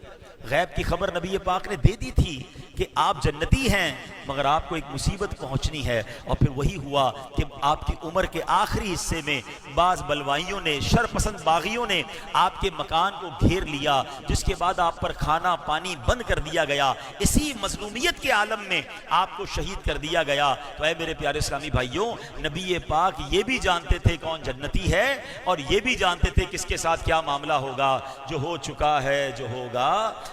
غیب کی خبر نبی پاک نے دے دی تھی کہ آپ جنتی ہیں، مگر آپ کو ایک مصیبت پہنچنی ہے. اور پھر وہی ہوا کہ آپ کی عمر کے آخری حصے میں بعض بلوائیوں نے، شر پسند باغیوں نے آپ کے مکان کو گھیر لیا، جس کے بعد آپ پر کھانا پانی بند کر دیا گیا. اسی مظلومیت کے عالم میں آپ کو شہید کر دیا گیا. تو اے میرے پیارے اسلامی بھائیوں، نبی پاک یہ بھی جانتے تھے کون جنتی ہے، اور یہ بھی جانتے تھے کس کے ساتھ کیا معاملہ ہوگا. جو ہو چکا ہے، جو ہوگا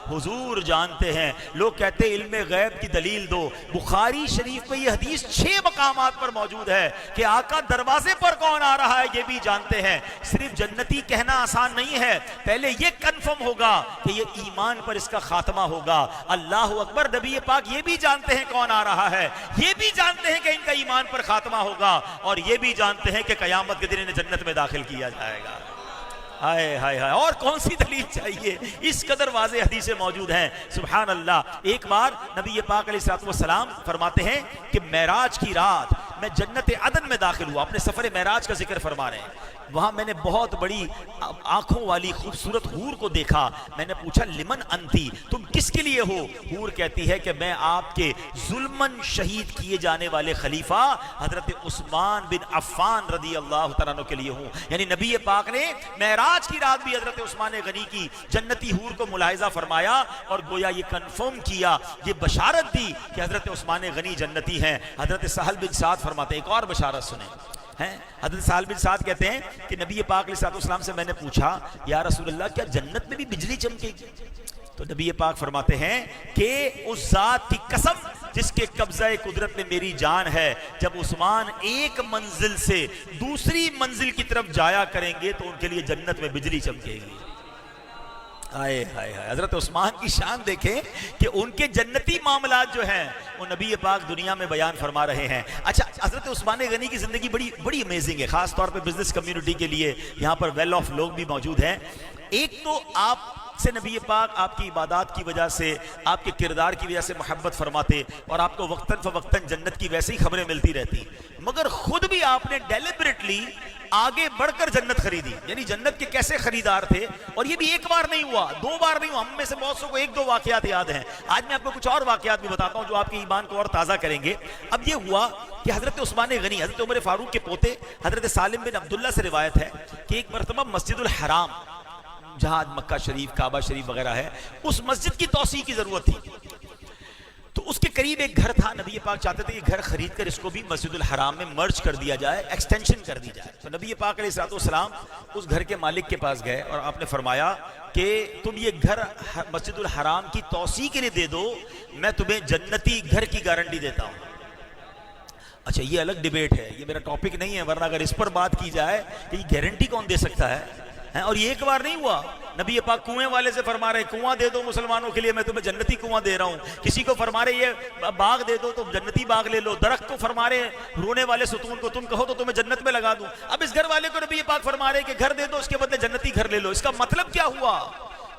حضور جانتے ہیں. لوگ کہتے ہیں علم غیب کی دلیل دو. بخاری شریف میں یہ حدیث 6 مقامات پر موجود ہے کہ آقا دروازے پر کون آ رہا ہے یہ بھی جانتے ہیں. صرف جنتی کہنا آسان نہیں ہے، پہلے یہ کنفرم ہوگا کہ یہ ایمان پر اس کا خاتمہ ہوگا. اللہ اکبر. نبی پاک یہ بھی جانتے ہیں کون آ رہا ہے، یہ بھی جانتے ہیں کہ ان کا ایمان پر خاتمہ ہوگا، اور یہ بھی جانتے ہیں کہ قیامت کے دن انہیں جنت میں داخل کیا جائے گا. ہائے ہائے ہائے، اور کون سی دلیل چاہیے؟ اس قدر واضح حدیثیں موجود ہیں. سبحان اللہ. ایک بار نبی پاک علیہ الصلوۃ والسلام فرماتے ہیں کہ معراج کی رات میں جنت عدن میں داخل ہوا. اپنے سفر معراج کا ذکر فرما رہے ہیں. وہاں میں نے بہت بڑی آنکھوں والی خوبصورت حور کو دیکھا. میں نے پوچھا لمن انتی، تم کس کے لیے ہو؟ حور کہتی ہے کہ میں آپ کے ظلمن شہید کیے جانے والے خلیفہ حضرت عثمان بن عفان رضی اللہ تعالیٰ عنہ کے لیے ہوں. یعنی نبی پاک نے معراج کی رات بھی حضرت عثمان غنی کی جنتی حور کو ملاحظہ فرمایا، اور گویا یہ کنفرم کیا، یہ بشارت دی کہ حضرت عثمان غنی جنتی ہیں. حضرت سہل بن سعد فرماتے ہیں، ایک اور بشارت سنیں. حضرت سہل بن سعد کہتے ہیں کہ نبی پاک علیہ السلام سے میں نے پوچھا یا رسول اللہ کیا جنت میں بھی بجلی چمکے گی؟ تو نبی پاک فرماتے ہیں کہ اس ذات کی قسم جس کے قبضہ قدرت میں میری جان ہے، جب عثمان ایک منزل سے دوسری منزل کی طرف جایا کریں گے تو ان کے لیے جنت میں بجلی چمکے گی. آئے ہائے ہائے. حضرت عثمان کی شان دیکھیں کہ ان کے جنتی معاملات جو ہیں وہ نبی پاک دنیا میں بیان فرما رہے ہیں. اچھا، حضرت عثمان غنی کی زندگی بڑی امیزنگ ہے، خاص طور پہ بزنس کمیونٹی کے لیے. یہاں پر ویل آف لوگ بھی موجود ہیں. ایک تو آپ سے نبی پاک آپ کی عبادات کی وجہ سے، آپ کے کردار کی وجہ سے محبت فرماتے، اور آپ کو وقتاً فوقتاً جنت کی ویسے ہی خبریں ملتی رہتی. مگر خود بھی آپ نے ڈیلیبریٹلی آگے بڑھ کر جنت خریدی. یعنی جنت کے کیسے خریدار تھے. اور یہ بھی ایک بار نہیں ہوا، 2 بار نہیں ہوا. ہم میں سے بہت سو کو 1-2 واقعات یاد ہیں. آج میں آپ کو کچھ اور واقعات بھی بتاتا ہوں جو آپ کے ایمان کو اور تازہ کریں گے. اب یہ ہوا کہ حضرت عثمان غنی حضرت عمر فاروق کے پوتے حضرت سالم بن عبداللہ سے روایت ہے کہ ایک مرتبہ مسجد الحرام، جہاں مکہ شریف، کعبہ شریف وغیرہ ہے، اس مسجد کی توسیع کی ضرورت تھی. تو اس کے قریب ایک گھر تھا. نبی پاک چاہتے تھے کہ گھر خرید کر اس کو بھی مسجد الحرام میں مرج کر دیا جائے، ایکسٹینشن کر دی جائے. تو نبی پاک علیہ السلام اس گھر کے مالک کے پاس گئے اور آپ نے فرمایا کہ تم یہ گھر مسجد الحرام کی توسیع کے لیے دے دو، میں تمہیں جنتی گھر کی گارنٹی دیتا ہوں. اچھا، یہ الگ ڈیبیٹ ہے، یہ میرا ٹاپک نہیں ہے، ورنہ اگر اس پر بات کی جائے کہ یہ گارنٹی کون دے سکتا ہے. اور یہ ایک بار نہیں ہوا. نبی پاک کنویں والے سے فرما رہے کنواں دے دو مسلمانوں کے لیے، میں تمہیں جنتی کنواں دے رہا ہوں. کسی کو فرما رہے یہ باغ دے دو تو جنتی باغ لے لو. درخت کو فرما رہے رونے والے ستون کو تم کہو تو تمہیں جنت میں لگا دوں. اب اس گھر والے کو نبی پاک فرما رہے کہ گھر دے دو، اس کے بدلے جنتی گھر لے لو. اس کا مطلب کیا ہوا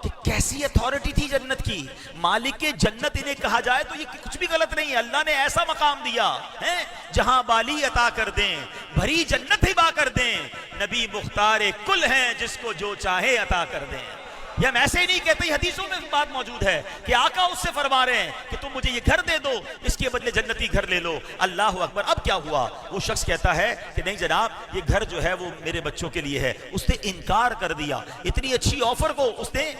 کہ کیسی اتھارٹی تھی جنت کی. مالک جنت انہیں کہا جائے تو یہ کچھ بھی غلط نہیں ہے. اللہ نے ایسا مقام دیا ہے جہاں بالی عطا کر دیں، بھری جنت ہبا کر دیں. نبی مختار کل ہیں جس کو جو چاہے عطا کر دیں. یہ ہم ایسے ہی نہیں کہتے، حدیثوں میں بات موجود ہے کہ آقا اس سے فرما رہے ہیں کہ تم مجھے یہ گھر دے دو، اس کے بدلے جنتی گھر لے لو. اللہ اکبر. اب کیا ہوا؟ وہ شخص کہتا ہے کہ نہیں جناب، یہ گھر جو ہے وہ میرے بچوں کے لیے ہے. اس نے انکار کر دیا. اتنی اچھی آفر کو اس نے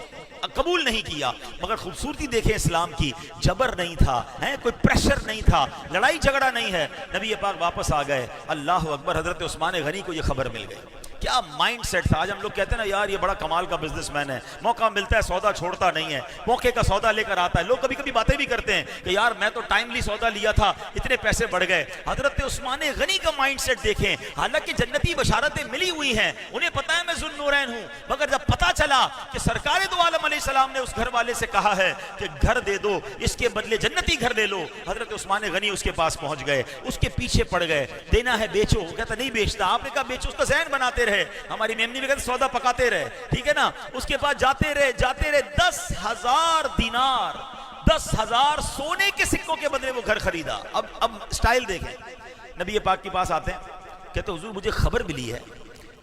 قبول نہیں کیا. مگر خوبصورتی دیکھیں اسلام کی، جبر نہیں تھا، کوئی پریشر نہیں تھا، لڑائی جھگڑا نہیں ہے. نبی پاک واپس آ گئے. اللہ اکبر. حضرت عثمان غنی کو یہ خبر مل گئی کیا مائنڈ سیٹ تھا. آج ہم لوگ کہتے ہیں نا یار یہ بڑا کمال کا بزنس مین ہے, موقع ملتا ہے سودا چھوڑتا نہیں ہے, موقع کا سودا لے کر آتا ہے. لوگ کبھی کبھی باتیں بھی کرتے ہیں کہ یار میں تو ٹائملی سودا لیا تھا, اتنے پیسے بڑھ گئے. حضرت عثمان غنی کا مائنڈ سیٹ دیکھیں, حالانکہ جنتی بشارتیں ملی ہوئی ہیں, انہیں پتا ہے میں ذو النورین ہوں, مگر جب پتا چلا کہ سرکار دو عالم علیہ السلام نے اس گھر والے سے کہا ہے کہ گھر دے دو, اس کے بدلے جنتی گھر لے لو, حضرت عثمان غنی اس کے پاس پہنچ گئے, اس کے پیچھے پڑ گئے. دینا ہے بیچو, وہ کہتا نہیں بیچتا. آپ نے کہا بیچو, اس کا ذہن بناتے رہے. ہماری میمنی میں کہتے سودا پکاتے رہے, ٹھیک ہے نا. اس کے پاس جاتے رہے 10,000 دینار, 10,000 سونے کے سکوں کے بدلے وہ گھر خریدا. اب سٹائل دیکھیں, نبی پاک کے پاس آتے ہیں, کہتے حضور مجھے خبر ملی ہے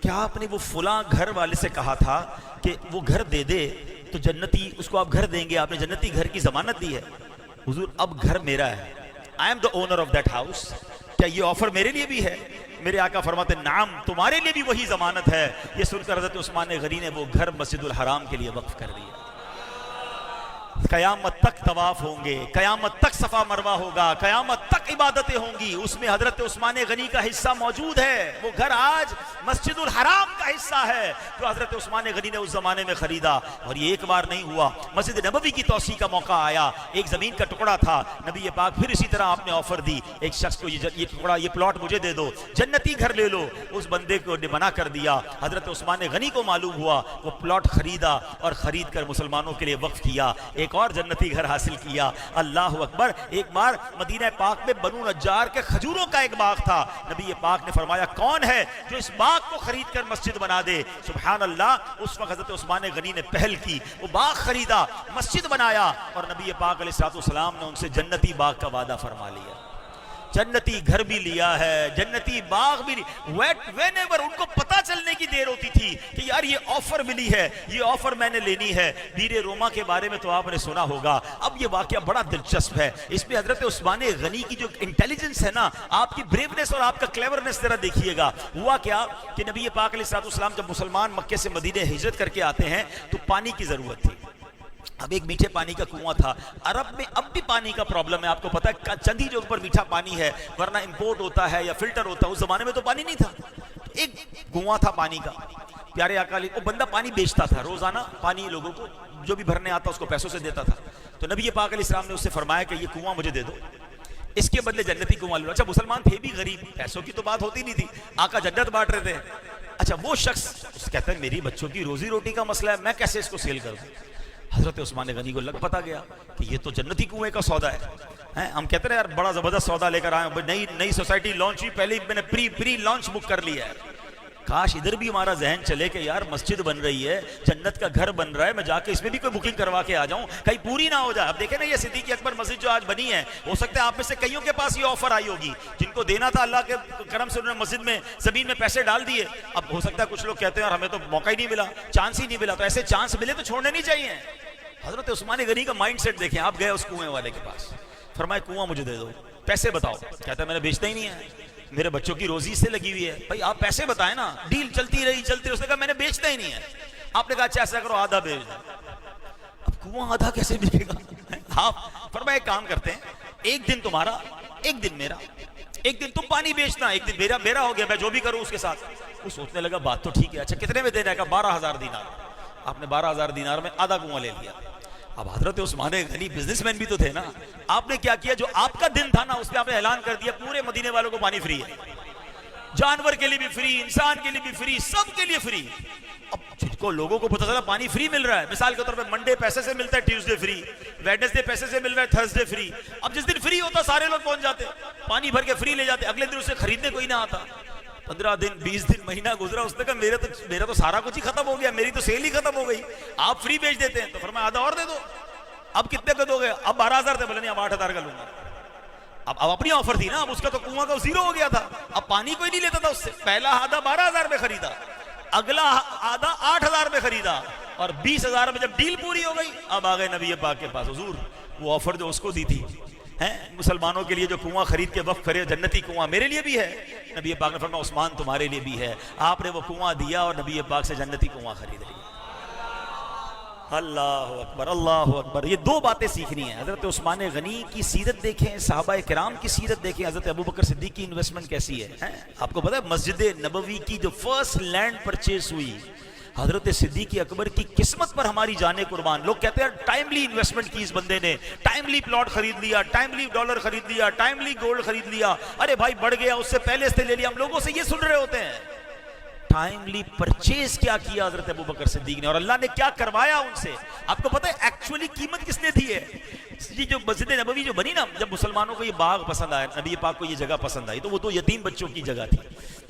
کہ آپ نے وہ فلاں گھر والے سے کہا تھا کہ وہ گھر دے دے تو جنتی اس کو آپ گھر دیں گے, آپ نے جنتی گھر کی ضمانت دی ہے. حضور اب گھر میرا ہے, I am the owner of that house, کیا یہ آفر میرے لیے بھی ہے؟ میرے آقا فرماتے ہیں نعم تمہارے لیے بھی وہی ضمانت ہے. یہ سن کر حضرت عثمان غنی نے وہ گھر مسجد الحرام کے لیے وقف کر دیا. قیامت تک طواف ہوں گے, قیامت تک صفا مروہ ہوگا, قیامت تک عبادتیں ہوں گی, اس میں حضرت عثمان غنی کا حصہ موجود ہے. وہ گھر آج مسجد الحرام کا حصہ ہے جو حضرت عثمان غنی نے اس زمانے میں خریدا. اور یہ ایک بار نہیں ہوا, مسجد نبوی کی توسیع کا موقع آیا, ایک زمین کا ٹکڑا تھا, نبی پاک پھر اسی طرح آپ نے آفر دی ایک شخص کو, یہ ٹکڑا, یہ پلاٹ مجھے دے دو, جنتی گھر لے لو. اس بندے کو نے منع کر دیا. حضرت عثمان غنی کو معلوم ہوا, وہ پلاٹ خریدا اور خرید کر مسلمانوں کے لیے وقف کیا, ایک اور جنتی گھر حاصل کیا. اللہ اکبر. ایک بار مدینہ پاک میں بنو نجار کے کھجوروں کا ایک باغ تھا, نبی پاک نے فرمایا کون ہے جو اس باغ کو خرید کر مسجد بنا دے؟ سبحان اللہ. اس وقت حضرت عثمان غنی نے پہل کی, وہ باغ خریدا, مسجد بنایا, اور نبی پاک علیہ السلام نے ان سے جنتی باغ کا وعدہ فرما لیا. جنتی گھر بھی لیا ہے, جنتی باغ بھی. وین ایور ان کو پتہ چلنے کی دیر ہوتی تھی کہ یار یہ آفر ملی ہے, یہ آفر میں نے لینی ہے. دیر روما کے بارے میں تو آپ نے سنا ہوگا. اب یہ واقعہ بڑا دلچسپ ہے, اس میں حضرت عثمان غنی کی جو انٹیلیجنس ہے نا, آپ کی بریونیس اور آپ کا کلیورنس ذرا دیکھیے گا. ہوا کیا کہ نبی پاک علیہ السلام جب مسلمان مکے سے مدینے ہجرت کر کے آتے ہیں تو پانی کی ضرورت تھی. اب ایک میٹھے پانی کا کنواں تھا. عرب میں اب بھی پانی کا پرابلم ہے, آپ کو پتہ ہے چند ہی جو اوپر میٹھا پانی ہے, ورنہ امپورٹ ہوتا ہے یا فلٹر ہوتا ہے. اس زمانے میں تو پانی نہیں تھا. ایک کنواں تھا پانی کا. پیارے آقا علیہ, وہ بندہ پانی بیچتا تھا روزانہ, پانی لوگوں کو جو بھی بھرنے آتا اس کو پیسوں سے دیتا تھا. تو نبی پاک علیہ السلام نے اس سے فرمایا کہ یہ کنواں مجھے دے دو, اس کے بدلے جنتی کنواں لے لو. اچھا مسلمان تھے بھی غریب, پیسوں کی تو بات ہوتی نہیں تھی, آقا جنت بانٹ رہے تھے. اچھا وہ شخص کہتا ہے میری بچوں کی روزی روٹی کا مسئلہ ہے, میں کیسے اس کو سیل کر دوں؟ حضرت عثمان غنی کو لگ پتا گیا کہ یہ تو جنتی کنویں کا سودا ہے. ہم کہتے ہیں یار بڑا زبردست سودا لے کر آئے, نئی سوسائٹی لانچ ہوئی, پہلے میں نے پری لانچ بک کر لیا ہے. کاش ادھر بھی ہمارا ذہن چلے کہ یار مسجد بن رہی ہے, جنت کا گھر بن رہا ہے, میں جا کے اس میں بھی کوئی بکنگ کروا کے آ جاؤں, کہیں پوری نہ ہو جائے. اب دیکھیں نا یہ صدیق اکبر مسجد جو آج بنی ہے, ہو سکتا ہے آپ میں سے کئیوں کے پاس یہ آفر آئی ہوگی, جن کو دینا تھا اللہ کے کرم سے انہوں نے مسجد میں زمین میں پیسے ڈال دیے. اب ہو سکتا ہے کچھ لوگ کہتے ہیں یار ہمیں تو موقع ہی نہیں ملا, چانس ہی نہیں ملا. تو ایسے چانس ملے تو چھوڑنے نہیں چاہیے. حضرت عثمان غنی کا مائنڈ سیٹ دیکھیں. آپ گئے اس کنویں والے کے پاس, فرمایا کنواں مجھے دے دو, پیسے بتاؤ. کہتا ہے میں نے بیچنا ہی نہیں ہے, میرے بچوں کی روزی سے لگی ہوئی ہے. بھائی آپ پیسے بتائیں نا. ڈیل چلتی رہی. اس نے کہا میں نے بیچنا ہی نہیں ہے. آپ نے کہا اچھا ایسا کرو آدھا بیچ دو. اب کنواں آدھا کیسے بیچے گا؟ آپ فرمایا ایک کام کرتے ہیں, ایک دن تمہارا, ایک دن میرا, ایک دن تم پانی بیچنا, ایک دن میرا ہو گیا, میں جو بھی کروں اس کے ساتھ. وہ سوچنے لگا بات تو ٹھیک ہے. اچھا کتنے میں دینا ہے؟ 12,000 دینار. آپ نے 12,000 دینار میں آدھا کنواں لے لیا. اب حضرت عثمان غنی بزنس مین بھی تو تھے نا. آپ نے کیا کیا, جو آپ کا دن تھا نا اس میں آپ نے اعلان کر دیا پورے مدینے والوں کو پانی فری ہے, جانور کے لیے بھی فری, انسان کے لیے بھی فری, سب کے لیے فری. اب جن کو لوگوں کو پتہ چلا پانی فری مل رہا ہے, مثال کے طور پہ منڈے پیسے سے ملتا ہے, ٹیوزڈے فری, ویڈنسڈے پیسے سے مل رہا ہے, تھرسڈے فری. اب جس دن فری ہوتا سارے لوگ پہنچ جاتے, پانی بھر کے فری لے جاتے, اگلے دن اسے خریدنے کوئی نہ آتا. 15 دن 20 دن مہینہ گزرا, اس نے کہا میرا تو سارا کچھ ہی ختم ہو گیا, میری تو سیل ہی ختم ہو گئی, آپ فری بیچ دیتے ہیں. تو فرمایا آدھا اور دے دو. اب کتنے کا دو گے؟ اب 12,000 تھے, بولے نہیں اب 8,000 کا لوں گا. اب اپنی آفر تھی نا, اب اس کا تو کنواں کا زیرو ہو گیا تھا, اب پانی کوئی نہیں لیتا تھا اس سے. پہلا آدھا 12,000 میں خریدا, اگلا آدھا 8,000 میں خریدا, اور 20,000 میں جب ڈیل پوری ہو گئی اب آ گئے نبی پاک کے پاس. حضور وہ آفر جو اس کو دی تھی مسلمانوں کے لیے جو کنواں خرید کے وقف کرے, جنتی کنواں میرے لیے بھی ہے. نبی پاک نے فرمایا عثمان تمہارے لیے بھی ہے. آپ نے وہ کنواں دیا اور نبی پاک سے جنتی کنواں خرید لیا. اللہ اکبر اللہ اکبر. یہ دو باتیں سیکھنی ہیں. حضرت عثمان غنی کی سیرت دیکھیں, صحابہ کرام کی سیرت دیکھیں, حضرت ابوبکر صدیق کی انویسٹمنٹ کیسی ہے. آپ کو پتا ہے مسجد نبوی کی جو فرسٹ لینڈ پرچیز ہوئی, حضرت صدیق اکبر کی قسمت پر ہماری جانیں قربان. لوگ کہتے ہیں ٹائملی انویسٹمنٹ کی اس بندے نے, ٹائملی پلاٹ خرید لیا, ٹائملی ڈالر خرید لیا, ٹائملی گولڈ خرید لیا, ارے بھائی بڑھ گیا اس سے پہلے سے لے لیا. ہم لوگوں سے یہ سن رہے ہوتے ہیں. ٹائملی پرچیز کیا کیا حضرت ابوبکر صدیق نے, اور اللہ نے کیا کروایا ان سے. آپ کو پتہ ہے ایکچولی قیمت کس نے دی ہے. یہ جو مسجد نبوی جو بنی نا, جب مسلمانوں کو یہ باغ پسند آیا, نبی پاک کو یہ جگہ پسند آئی, تو وہ دو یتیم بچوں کی جگہ تھی.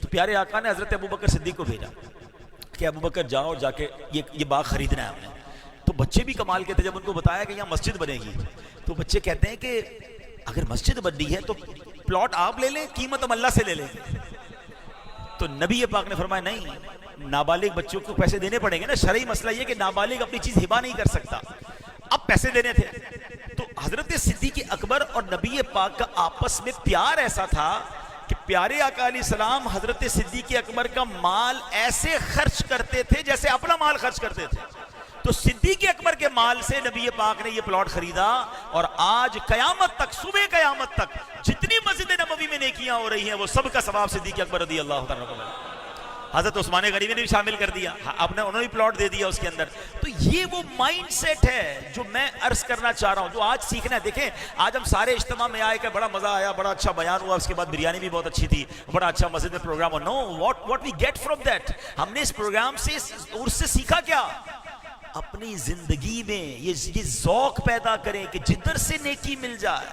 تو پیارے آقا نے حضرت ابوبکر صدیق کو بھیجا کہ ابوبکر جاؤ جا کے یہ باغ خریدنا ہے ہم نے. تو بچے بھی کمال کے تھے, جب ان کو بتایا کہ یہاں مسجد بنے گی, تو بچے کہتے ہیں کہ اگر مسجد بننی ہے تو پلاٹ آپ لے لیں, قیمت ہم اللہ سے لے لیں. تو نبی پاک نے فرمایا نہیں, نابالغ بچوں کو پیسے دینے پڑیں گے نا. شرعی مسئلہ یہ کہ نابالغ اپنی چیز ہبا نہیں کر سکتا. اب پیسے دینے تھے. تو حضرت صدیق اکبر اور نبی پاک کا آپس میں پیار ایسا تھا کہ پیارے آقا علیہ السلام حضرت صدیق اکبر کا مال ایسے خرچ کرتے تھے جیسے اپنا مال خرچ کرتے تھے. تو صدیق اکبر کے مال سے نبی پاک نے یہ پلاٹ خریدا, اور آج قیامت تک, صبح قیامت تک جتنی مسجد نبوی میں نیکیاں ہو رہی ہیں وہ سب کا ثواب صدیق اکبر رضی اللہ تعالیٰ عنہ. حضرت عثمان غنی نے بھی شامل کر دیا, انہوں نے بھی پلاٹ دے دیا اس کے اندر. تو یہ وہ مائنڈ سیٹ ہے جو میں عرض کرنا چاہ رہا ہوں, جو آج سیکھنا ہے. دیکھیں آج ہم سارے اجتماع میں آئے کہ بڑا مزہ آیا, بڑا اچھا بیان ہوا, اس کے بعد بریانی بھی بہت اچھی تھی, بڑا اچھا مسجد میں پروگرام ہوا. No, what we get from that, ہم نے اس پروگرام سے اور سے سیکھا کیا. اپنی زندگی میں یہ ذوق پیدا کریں کہ جدھر سے نیکی مل جائے,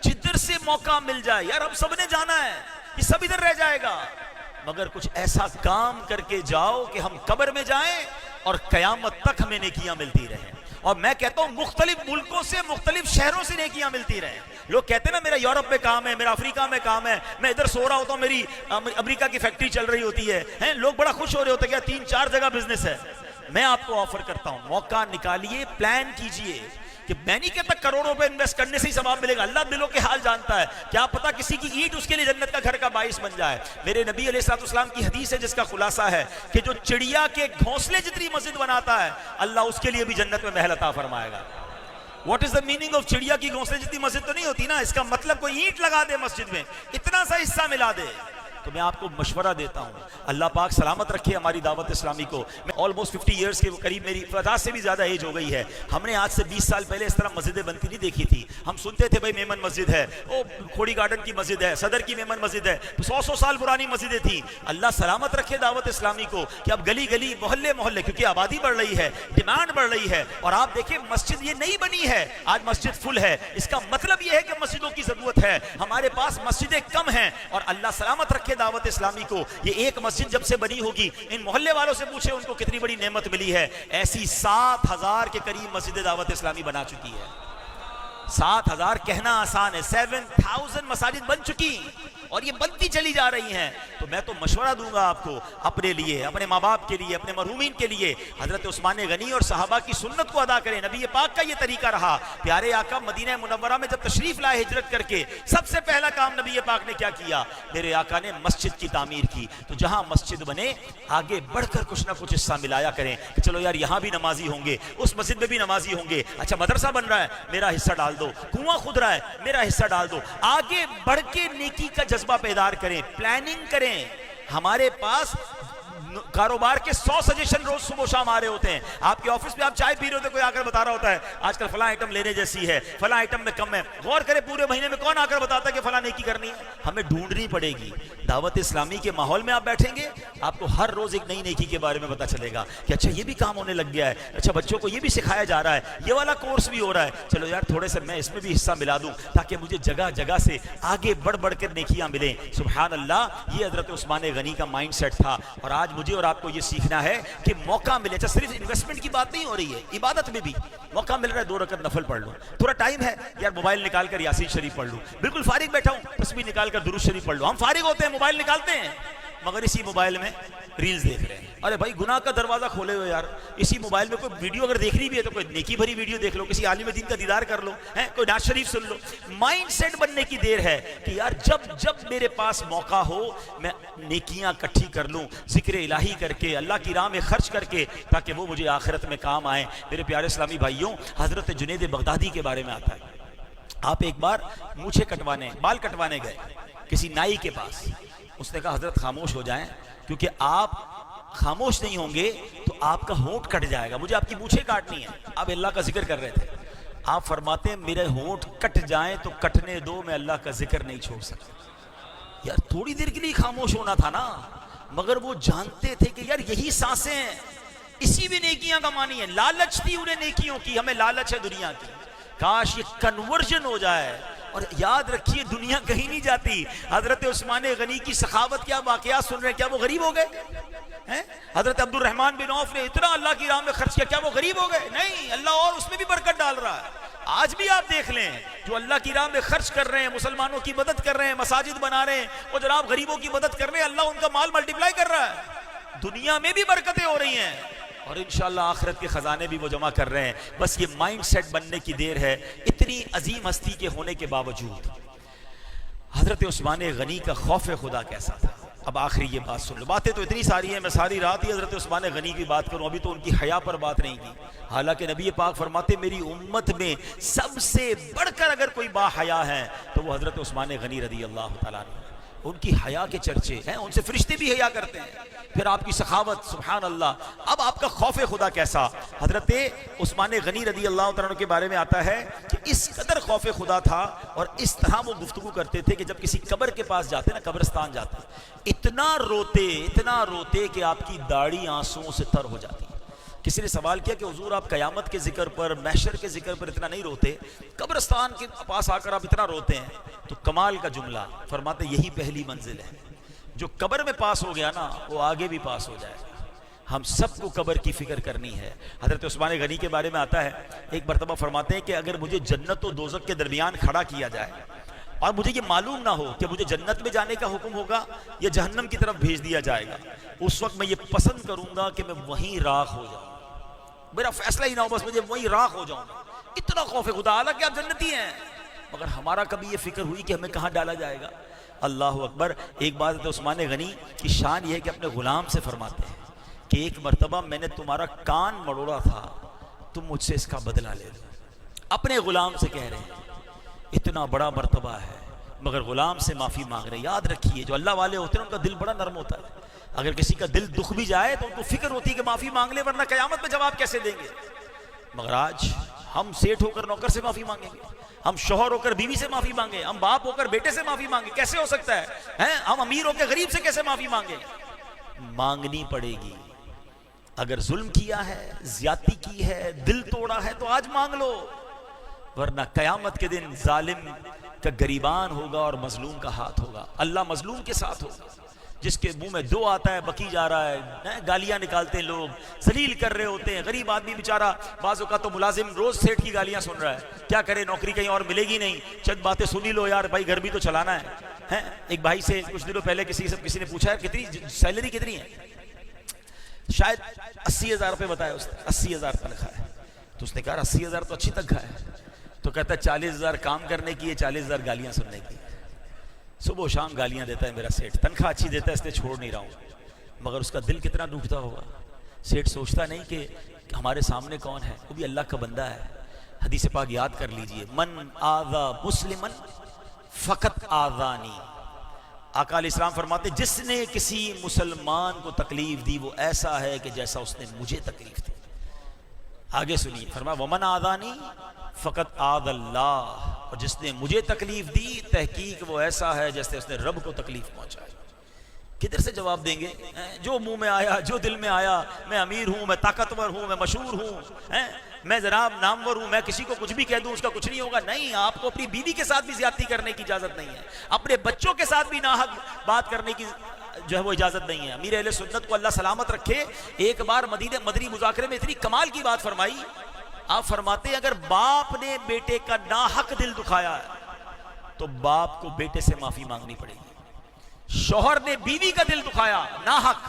جدھر سے موقع مل جائے. یار ہم سب نے جانا ہے, یہ سب ادھر رہ جائے گا, مگر کچھ ایسا کام کر کے جاؤ کہ ہم قبر میں جائیں اور قیامت تک ہمیں نیکیاں ملتی رہیں. اور میں کہتا ہوں مختلف ملکوں سے, مختلف شہروں سے نیکیاں ملتی رہیں. لوگ کہتے ہیں نا میرا یورپ میں کام ہے, میرا افریقہ میں کام ہے, میں ادھر سو رہا ہوتا ہوں, میری امریکہ کی فیکٹری چل رہی ہوتی ہے. لوگ بڑا خوش ہو رہے ہوتے ہیں کہ 3-4 جگہ بزنس ہے. میں آپ کو آفر کرتا ہوں, موقع نکالیے, پلان کیجئے. کہ میں نہیں کہتا کروڑوں روپے انویسٹ کرنے سے ہی ثواب ملے گا, اللہ دلوں کے حال جانتا ہے. کیا پتا کسی کی اینٹ اس کے لیے جنت کا گھر کا باعث بن جائے. میرے نبی علیہ الصلوۃ والسلام کی حدیث ہے جس کا خلاصہ ہے کہ جو چڑیا کے گھونسلے جتنی مسجد بناتا ہے, اللہ اس کے لیے بھی جنت میں محل عطا فرمائے گا. What is the meaning of چڑیا کی گھونسلے جتنی مسجد تو نہیں ہوتی نا, اس کا مطلب کوئی اینٹ لگا دے مسجد میں, اتنا سا حصہ ملا دے. تو میں آپ کو مشورہ دیتا ہوں, اللہ پاک سلامت رکھے ہماری دعوت اسلامی کو. میں آلموسٹ 50 ایئرس کے قریب, میری 50 سے بھی زیادہ ایج ہو گئی ہے. ہم نے آج سے 20 سال پہلے اس طرح مسجدیں بنتی نہیں دیکھی تھی. ہم سنتے تھے بھائی میمن مسجد ہے, او کھوڑی گارڈن کی مسجد ہے, صدر کی میمن مسجد ہے, 100 سال پرانی مسجدیں تھیں. اللہ سلامت رکھے دعوت اسلامی کو کہ اب گلی گلی, محلے محلے, کیونکہ آبادی بڑھ رہی ہے, ڈیمانڈ بڑھ رہی ہے. اور آپ دیکھیں مسجد یہ نہیں بنی ہے, آج مسجد فل ہے. اس کا مطلب یہ ہے کہ مسجدوں کی ضرورت ہے, ہمارے پاس مسجدیں کم ہیں. اور اللہ سلامت رکھے دعوت اسلامی کو, یہ ایک مسجد جب سے بنی ہوگی, ان محلے والوں سے پوچھے ان کو کتنی بڑی نعمت ملی ہے. ایسی 7000 کے قریب مسجد دعوت اسلامی بنا چکی ہے. 7000 کہنا آسان ہے, 7000 مساجد بن چکی اور یہ بنتی چلی جا رہی ہیں. تو میں تو مشورہ دوں گا آپ کو, اپنے لیے, اپنے ماں باپ کے لیے, اپنے مرحومین کے لیے, حضرت عثمان غنی اور صحابہ کی سنت کو ادا کریں. نبی پاک کا یہ طریقہ رہا. پیارے آقا مدینہ منورہ میں جب تشریف لائے ہجرت کر کے, سب سے پہلا کام نبی پاک نے کیا کیا, میرے آقا نے مسجد کی تعمیر کی. تو جہاں مسجد بنے آگے بڑھ کر کچھ نہ کچھ حصہ ملایا کریں کہ چلو یار یہاں بھی نمازی ہوں گے, اس مسجد میں بھی نمازی ہوں گے. اچھا مدرسہ بن رہا ہے, میرا حصہ ڈال دو. کنواں کھود رہا ہے, میرا حصہ ڈال دو. آگے بڑھ کے نیکی کا جذبہ بیدار کریں, پلاننگ کریں. ہمارے پاس کاروبار کے 100 سجیشن روز صبح شام آ رہے ہوتے ہیں. آپ کے آفس میں آپ چائے پی رہے ہوتے ہیں, کوئی آ کر بتا رہا ہوتا ہے آج کل فلاں آئٹم لینے جیسی ہے, فلاں آئٹم میں کم ہے. غور کرے پورے مہینے میں کون آ کر بتاتا ہے کہ فلاں نیکی کرنی ہے. ہمیں ڈھونڈنی پڑے گی. دعوت اسلامی کے ماحول میں آپ بیٹھیں گے, آپ کو ہر روز ایک نئی نیکی کے بارے میں پتا چلے گا کہ اچھا یہ بھی کام ہونے لگ گیا ہے, اچھا بچوں کو یہ بھی سکھایا جا رہا ہے, یہ والا کورس بھی ہو رہا ہے, چلو یار تھوڑے سے میں اس میں بھی حصہ ملا دوں تاکہ مجھے جگہ جگہ سے آگے بڑھ بڑھ کر نیکیاں ملیں. سبحان اللہ, یہ حضرت عثمان غنی کا مائنڈ سیٹ تھا. اور آج مجھے اور آپ کو یہ سیکھنا ہے کہ موقع ملے. اچھا صرف انویسٹمنٹ کی بات نہیں ہو رہی ہے, عبادت میں بھی موقع مل رہا ہے, 2 رکعت نفل پڑھ لو. تھوڑا ٹائم ہے یار, موبائل نکال کر یاسین شریف پڑھ لوں. بالکل فارغ بیٹھا ہوں, تسبیح نکال کر درود شریف پڑھ لو. ہم فارغ ہوتے ہیں, موبائل نکالتے ہیں, مگر اسی موبائل میں ریلز دیکھ رہے ہیں. ارے بھائی گناہ کا دروازہ کھولے ہوئے یار, اسی موبائل میں کوئی ویڈیو اگر دیکھنی بھی ہے تو کوئی نیکی بھری ویڈیو دیکھ لو, کسی عالم دین کا دیدار کر لو, کوئی نعت شریف سن لو. مائنڈ سیٹ بننے کی دیر ہے کہ یار جب میرے پاس موقع ہو میں نیکیاں اکٹھی کر لوں, ذکر الہی کر کے, اللہ کی راہ میں خرچ کر کے, تاکہ وہ مجھے آخرت میں کام آئیں. میرے پیارے اسلامی بھائیوں, حضرت جنید بغدادی کے بارے میں آتا ہے. آپ ایک بار مونچھیں کٹوانے, بال کٹوانے گئے کسی نائی کے پاس. اس نے کہا حضرت خاموش ہو جائیں, کیونکہ آپ خاموش نہیں ہوں گے تو آپ کا ہونٹ کٹ جائے گا, مجھے آپ کی مونچھیں کاٹنی ہے. آپ اللہ کا ذکر کر رہے تھے. آپ فرماتے ہیں میرے ہونٹ کٹ جائیں تو کٹنے دو, میں اللہ کا ذکر نہیں چھوڑ سکتا. یار تھوڑی دیر کے لیے خاموش ہونا تھا نا, مگر وہ جانتے تھے کہ یار یہی سانسیں ہیں, اسی بھی نیکیاں کمانی ہے. لالچ تھی انہیں نیکیوں کی, ہمیں لالچ ہے دنیا کی. کاش یہ کنورژن ہو جائے. اور یاد رکھیے دنیا کہیں نہیں جاتی. حضرت عثمان غنی کی سخاوت, کیا واقعات سن رہے ہیں, کیا وہ غریب ہو گئے؟ حضرت عبد الرحمن بن عوف نے اتنا اللہ کی راہ میں خرچ کیا, کیا وہ غریب ہو گئے؟ نہیں, اللہ اور اس میں بھی برکت ڈال رہا ہے. آج بھی آپ دیکھ لیں جو اللہ کی راہ میں خرچ کر رہے ہیں, مسلمانوں کی مدد کر رہے ہیں, مساجد بنا رہے ہیں, اور جناب غریبوں کی مدد کر رہے ہیں, اللہ ان کا مال ملٹیپلائی کر رہا ہے. دنیا میں بھی برکتیں ہو رہی ہیں اور انشاءاللہ آخرت کے خزانے بھی وہ جمع کر رہے ہیں. بس یہ مائنڈ سیٹ بننے کی دیر ہے. اتنی عظیم ہستی کے ہونے کے باوجود حضرت عثمان غنی کا خوف خدا کیسا تھا. اب آخری یہ بات سن لو, باتیں تو اتنی ساری ہیں, میں ساری رات ہی حضرت عثمان غنی کی بات کروں, ابھی تو ان کی حیا پر بات نہیں کی. حالانکہ نبی پاک فرماتے میری امت میں سب سے بڑھ کر اگر کوئی با حیا ہے تو وہ حضرت عثمان غنی رضی اللہ تعالیٰ عنہ. ان کی حیا کے چرچے ہیں, ان سے فرشتے بھی حیا کرتے ہیں. پھر آپ کی سخاوت, سبحان اللہ. اب آپ کا خوف خدا کیسا. حضرت عثمان غنی رضی اللہ تعالیٰ عنہ کے بارے میں آتا ہے کہ اس قدر خوف خدا تھا اور اس طرح وہ گفتگو کرتے تھے کہ جب کسی قبر کے پاس جاتے نا, قبرستان جاتے, اتنا روتے کہ آپ کی داڑھی آنسوؤں سے تر ہو جاتی. کسی نے سوال کیا کہ حضور آپ قیامت کے ذکر پر, محشر کے ذکر پر اتنا نہیں روتے, قبرستان کے پاس آ کر آپ اتنا روتے ہیں؟ تو کمال کا جملہ فرماتے یہی پہلی منزل ہے. جو قبر میں پاس ہو گیا نا وہ آگے بھی پاس ہو جائے گا. ہم سب کو قبر کی فکر کرنی ہے. حضرت عثمان غنی کے بارے میں آتا ہے, ایک مرتبہ فرماتے ہیں کہ اگر مجھے جنت و دوزخ کے درمیان کھڑا کیا جائے اور مجھے یہ معلوم نہ ہو کہ مجھے جنت میں جانے کا حکم ہوگا یا جہنم کی طرف بھیج دیا جائے گا, اس وقت میں یہ پسند کروں گا کہ میں وہیں راکھ ہو جاؤں. میرا فیصلہ ہی نہ ہو, بس مجھے وہیں راکھ ہو جاؤں. اتنا خوف خدا, حالانکہ آپ جنتی ہیں, مگر ہمارا کبھی یہ فکر ہوئی کہ ہمیں کہاں ڈالا جائے گا. اللہ اکبر. ایک بات عثمان غنی کی شان یہ ہے کہ اپنے غلام سے فرماتے ہیں کہ ایک مرتبہ میں نے تمہارا کان مڑوڑا تھا, تم مجھ سے اس کا بدلہ لے لو. اپنے غلام سے کہہ رہے ہیں, اتنا بڑا مرتبہ ہے مگر غلام سے معافی مانگ رہے ہیں. یاد رکھیے جو اللہ والے ہوتے ہیں ان کا دل بڑا نرم ہوتا ہے. اگر کسی کا دل دکھ بھی جائے تو ان کو فکر ہوتی ہے کہ معافی مانگ لے, ورنہ قیامت میں جواب کیسے دیں گے. مگر آج ہم سیٹ ہو کر نوکر سے معافی مانگیں گے, ہم شوہر ہو کر بیوی سے معافی مانگیں, ہم باپ ہو کر بیٹے سے معافی مانگیں, کیسے ہو سکتا ہے؟ ہم امیر ہو کے غریب سے کیسے معافی مانگیں؟ مانگنی پڑے گی. اگر ظلم کیا ہے, زیادتی کی ہے, دل توڑا ہے تو آج مانگ لو, ورنہ قیامت کے دن ظالم کا گریبان ہوگا اور مظلوم کا ہاتھ ہوگا. اللہ مظلوم کے ساتھ ہوگا. جس کے منہ میں دو آتا ہے بکی جا رہا ہے, گالیاں نکالتے ہیں لوگ, ذلیل کر رہے ہوتے ہیں. غریب آدمی بیچارہ, بعض اوقات تو ملازم روز سیٹ کی گالیاں سن رہا ہے, کیا کرے, نوکری کہیں اور ملے گی نہیں, چند باتیں سنی لو یار بھائی, گھر بھی تو چلانا ہے. ایک بھائی سے کچھ دنوں پہلے کسی نے پوچھا کتنی سیلری کتنی ہے, شاید 80,000 روپے بتایا اس نے, 80,000 تنخواہ ہے. تو اس نے کہا 80,000 تو اچھی تنخواہ ہے. تو کہتا ہے 40,000 کام کرنے کی ہے, 40,000 گالیاں سننے کی. صبح و شام گالیاں دیتا ہے میرا سیٹ, تنخواہ اچھی دیتا ہے اس لیے چھوڑ نہیں رہا ہوں, مگر اس کا دل کتنا ٹوٹتا ہوگا. سیٹ سوچتا نہیں کہ ہمارے سامنے کون ہے, وہ بھی اللہ کا بندہ ہے. حدیث پاک یاد کر لیجئے, من آذا مسلمن فقط آذانی. آقا علیہ السلام فرماتے جس نے کسی مسلمان کو تکلیف دی وہ ایسا ہے کہ جیسا اس نے مجھے تکلیف دی. آگے سنیے, فرمایا ومن آذانی فقط آذ اللہ, اور جس نے مجھے تکلیف دی تحقیق وہ ایسا ہے جیسے اس نے رب کو تکلیف پہنچائی. کدھر سے جواب دیں گے؟ جو منہ میں آیا, جو دل میں آیا, میں امیر ہوں, میں طاقتور ہوں, میں مشہور ہوں, میں جناب نامور ہوں, میں کسی کو کچھ بھی کہہ دوں اس کا کچھ نہیں ہوگا. نہیں, آپ کو اپنی بیوی کے ساتھ بھی زیادتی کرنے کی اجازت نہیں ہے, اپنے بچوں کے ساتھ بھی ناحق بات کرنے کی جو ہے وہ اجازت نہیں ہے. امیر اہل سنت کو اللہ سلامت رکھے, ایک بار مدنی مذاکرے میں اتنی کمال کی بات فرمائی. آپ فرماتے ہیں اگر باپ نے بیٹے کا ناحق دل دکھایا ہے تو باپ کو بیٹے سے معافی مانگنی پڑے گی. شوہر نے بیوی کا دل دکھایا ناحق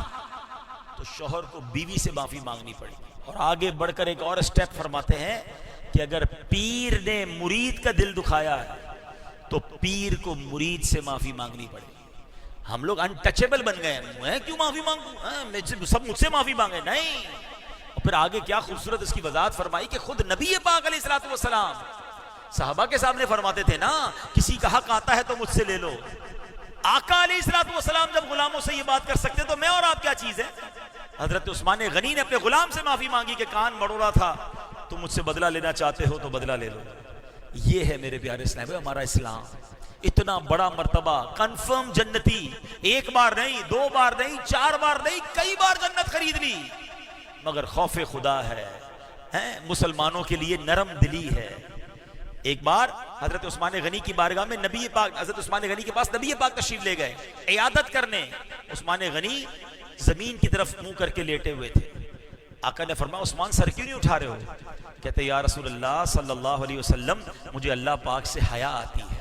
تو شوہر کو بیوی سے معافی مانگنی پڑی. اور آگے بڑھ کر ایک اور اسٹیپ فرماتے ہیں کہ اگر پیر نے مرید کا دل دکھایا ہے تو پیر کو مرید سے معافی مانگنی پڑے. ہم لوگ انٹچیبل بن گئے ہیں, کیوں معافی مانگوں, سب مجھ سے معافی مانگے, نہیں. اور پھر آگے کیا خوبصورت اس کی وضاحت فرمائی کہ خود نبی پاک علیہ الصلوۃ والسلام صحابہ کے سامنے فرماتے تھے نا, کسی کا حق آتا ہے تو مجھ سے لے لو. آقا علیہ الصلوۃ والسلام جب غلاموں سے یہ بات کر سکتے تو میں اور آپ کیا چیز ہے. حضرت عثمان غنی نے اپنے غلام سے معافی مانگی کہ کان مڑوڑا تھا, تم مجھ سے بدلہ لینا چاہتے ہو تو بدلہ لے لو. یہ ہے میرے پیارے اسلام, ہمارا اسلام اتنا بڑا مرتبہ, کنفرم جنتی, ایک بار نہیں, دو بار نہیں, چار بار نہیں, کئی بار جنت خرید لی. مگر خوف خدا ہے, مسلمانوں کے لیے نرم دلی ہے. ایک بار حضرت عثمان غنی کی بارگاہ میں نبی پاک, حضرت عثمان غنی کے پاس نبی پاک تشریف لے گئے عیادت کرنے. عثمان غنی زمین کی طرف منہ کر کے لیٹے ہوئے تھے. آقا نے فرمایا عثمان سر کیوں نہیں اٹھا رہے ہو؟ کہتے یا رسول اللہ صلی اللہ علیہ وسلم مجھے اللہ پاک سے حیا آتی ہے.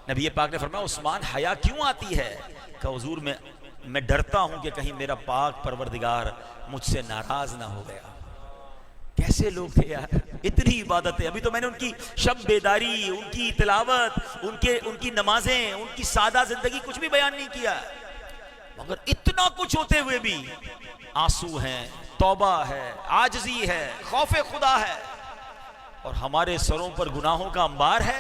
نبی پاک نے فرمایا عثمان حیا کیوں آتی ہے؟ کہ حضور میں ڈرتا ہوں کہ کہیں میرا پاک پروردگار مجھ سے ناراض نہ ہو گیا. کیسے لوگ تھے یار, اتنی عبادتیں. ابھی تو میں نے ان کی شب بیداری, ان کی تلاوت, ان کی نمازیں, ان کی سادہ زندگی کچھ بھی بیان نہیں کیا. مگر اتنا کچھ ہوتے ہوئے بھی آنسو ہیں, توبہ ہے, عاجزی ہے, خوف خدا ہے, اور ہمارے سروں پر گناہوں کا انبار ہے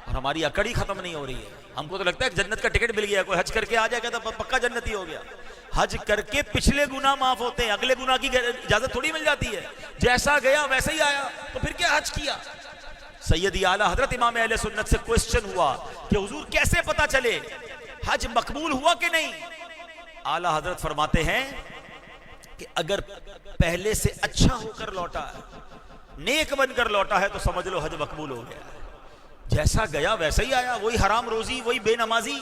اور ہماری اکڑی ختم نہیں ہو رہی ہے. ہم کو تو لگتا ہے کہ جنت کا ٹکٹ مل گیا, کوئی حج کر کے آ جائے گا تو پکا جنتی ہو گیا. حج کر کے پچھلے گناہ معاف ہوتے ہیں, اگلے گناہ کی اجازت تھوڑی مل جاتی ہے. جیسا گیا ویسا ہی آیا, تو پھر کیا حج کیا. سیدی اعلیٰ حضرت امام اہل سنت سے کوسچن ہوا کہ حضور کیسے پتا چلے حج مقبول ہوا کہ نہیں؟ اعلیٰ حضرت فرماتے ہیں کہ اگر پہلے سے اچھا ہو کر لوٹا ہے, نیک بن کر لوٹا ہے, تو سمجھ لو حج مقبول ہو گیا. جیسا گیا ویسا ہی آیا, وہی حرام روزی, وہی بے نمازی,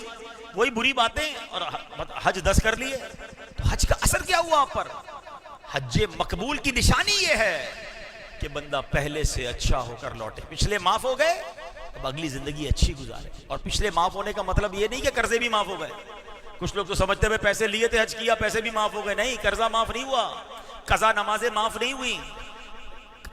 وہی بری باتیں, اور حج 10 کر لیے, تو حج کا اثر کیا ہوا آپ پر؟ حج مقبول کی نشانی یہ ہے کہ بندہ پہلے سے اچھا ہو کر لوٹے. پچھلے معاف ہو گئے, اب اگلی زندگی اچھی گزارے. اور پچھلے معاف ہونے کا مطلب یہ نہیں کہ قرضے بھی معاف ہو گئے. کچھ لوگ تو سمجھتے ہوئے پیسے لیے تھے, حج کیا, پیسے بھی معاف ہو گئے. نہیں, قرضہ معاف نہیں ہوا, قضا نمازیں معاف نہیں ہوئی.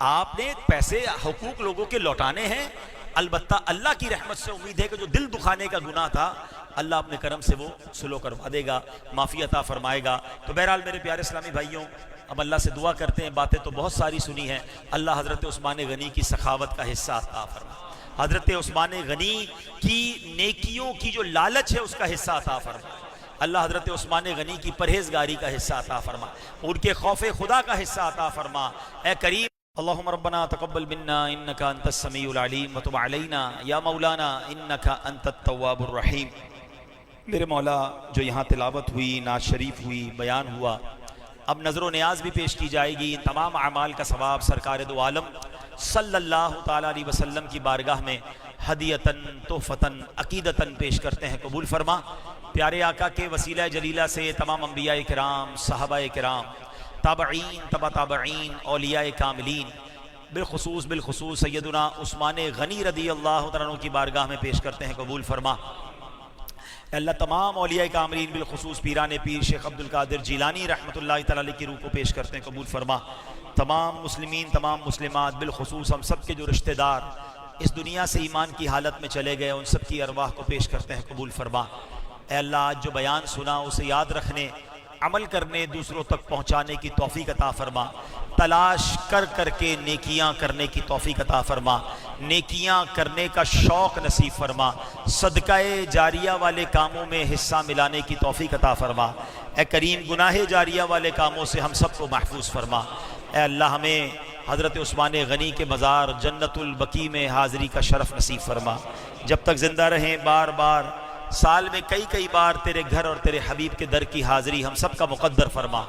آپ نے پیسے حقوق لوگوں کے لوٹانے ہیں. البتہ اللہ کی رحمت سے امید ہے کہ جو دل دکھانے کا گناہ تھا اللہ اپنے کرم سے وہ سلو کروا دے گا, معافی عطا فرمائے گا. تو بہرحال میرے پیارے اسلامی بھائیوں, اب اللہ سے دعا کرتے ہیں. باتیں تو بہت ساری سنی ہیں, اللہ حضرت عثمان غنی کی سخاوت کا حصہ عطا فرمائے. حضرت عثمان غنی کی نیکیوں کی جو لالچ ہے اس کا حصہ عطا فرمائے. اللہ حضرت عثمان غنی کی پرہیزگاری کا حصہ عطا فرما, ان کے خوف خدا کا حصہ عطا فرما. اے کریم اللہم ربنا تقبل منا انکا انت السمیع العلیم وتب علینا یا مولانا انکا انت التواب الرحیم. میرے مولا, جو یہاں تلاوت ہوئی, نعت شریف ہوئی, بیان ہوا, اب نظر و نیاز بھی پیش کی جائے گی. ان تمام اعمال کا ثواب سرکار دو عالم صلی اللہ تعالیٰ علیہ وسلم کی بارگاہ میں ہدیتاً تحفتاً عقیدتاً پیش کرتے ہیں, قبول فرما. پیارے آقا کے وسیلہ جلیلہ سے تمام انبیاء کرام, صحابہ کرام, تابعین, تبع تابعین, اولیاء کاملین, بالخصوص سیدنا عثمان غنی رضی اللہ تعالیٰ عنہ کی بارگاہ میں پیش کرتے ہیں, قبول فرما. اے اللہ تمام اولیاء کاملین بالخصوص پیران پیر شیخ عبد القادر جیلانی رحمۃ اللہ تعالیٰ علیہ کی روح کو پیش کرتے ہیں, قبول فرما. تمام مسلمین, تمام مسلمات, بالخصوص ہم سب کے جو رشتہ دار اس دنیا سے ایمان کی حالت میں چلے گئے, ان سب کی ارواح کو پیش کرتے ہیں, قبول فرما. اے اللہ آج جو بیان سنا اسے یاد رکھنے, عمل کرنے, دوسروں تک پہنچانے کی توفیق عطا فرما. تلاش کر کر کے نیکیاں کرنے کی توفیق عطا فرما, نیکیاں کرنے کا شوق نصیب فرما, صدقہ جاریہ والے کاموں میں حصہ ملانے کی توفیق عطا فرما. اے کریم گناہ جاریہ والے کاموں سے ہم سب کو محفوظ فرما. اے اللہ ہمیں حضرت عثمان غنی کے مزار جنت البقیع میں حاضری کا شرف نصیب فرما. جب تک زندہ رہیں بار بار, سال میں کئی بار تیرے گھر اور تیرے حبیب کے در کی حاضری ہم سب کا مقدر فرما.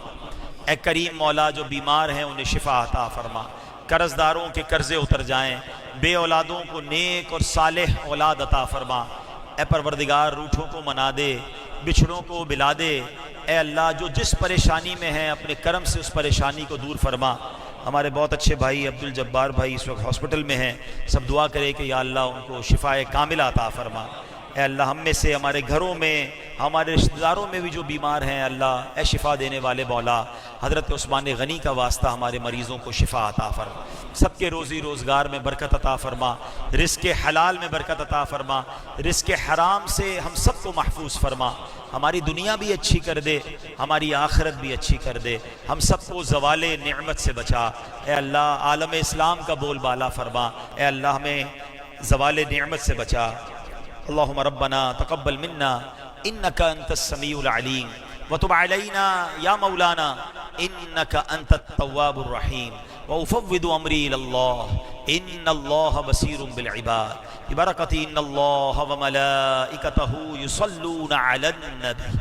اے کریم مولا, جو بیمار ہیں انہیں شفا عطا فرما, قرض داروں کے قرضے اتر جائیں, بے اولادوں کو نیک اور صالح اولاد عطا فرما. اے پروردگار روٹھوں کو منا دے, بچھڑوں کو بلا دے. اے اللہ جو جس پریشانی میں ہیں اپنے کرم سے اس پریشانی کو دور فرما. ہمارے بہت اچھے بھائی عبد الجبار بھائی اس وقت ہاسپٹل میں ہیں, سب دعا کرے کہ یا اللہ ان کو شفائے کاملہ عطا فرما. اے اللہ ہم میں سے ہمارے گھروں میں ہمارے رشتہ داروں میں بھی جو بیمار ہیں اللہ اے شفا دینے والے مولا حضرت عثمان غنی کا واسطہ ہمارے مریضوں کو شفا عطا فرما، سب کے روزی روزگار میں برکت عطا فرما، رزق حلال میں برکت عطا فرما، رزق حرام سے ہم سب کو محفوظ فرما، ہماری دنیا بھی اچھی کر دے، ہماری آخرت بھی اچھی کر دے، ہم سب کو زوال نعمت سے بچا، اے اللہ عالم اسلام کا بول بالا فرما، اے اللہ ہمیں زوال نعمت سے بچا۔ اللہم ربنا تقبل منا انکا انت السمیع العلیم وتب علینا یا مولانا انکا انت التواب الرحیم وافوض امری الاللہ ان اللہ بصیر بالعباد ببرکت ان اللہ وملائکتہ یصلون علی النبی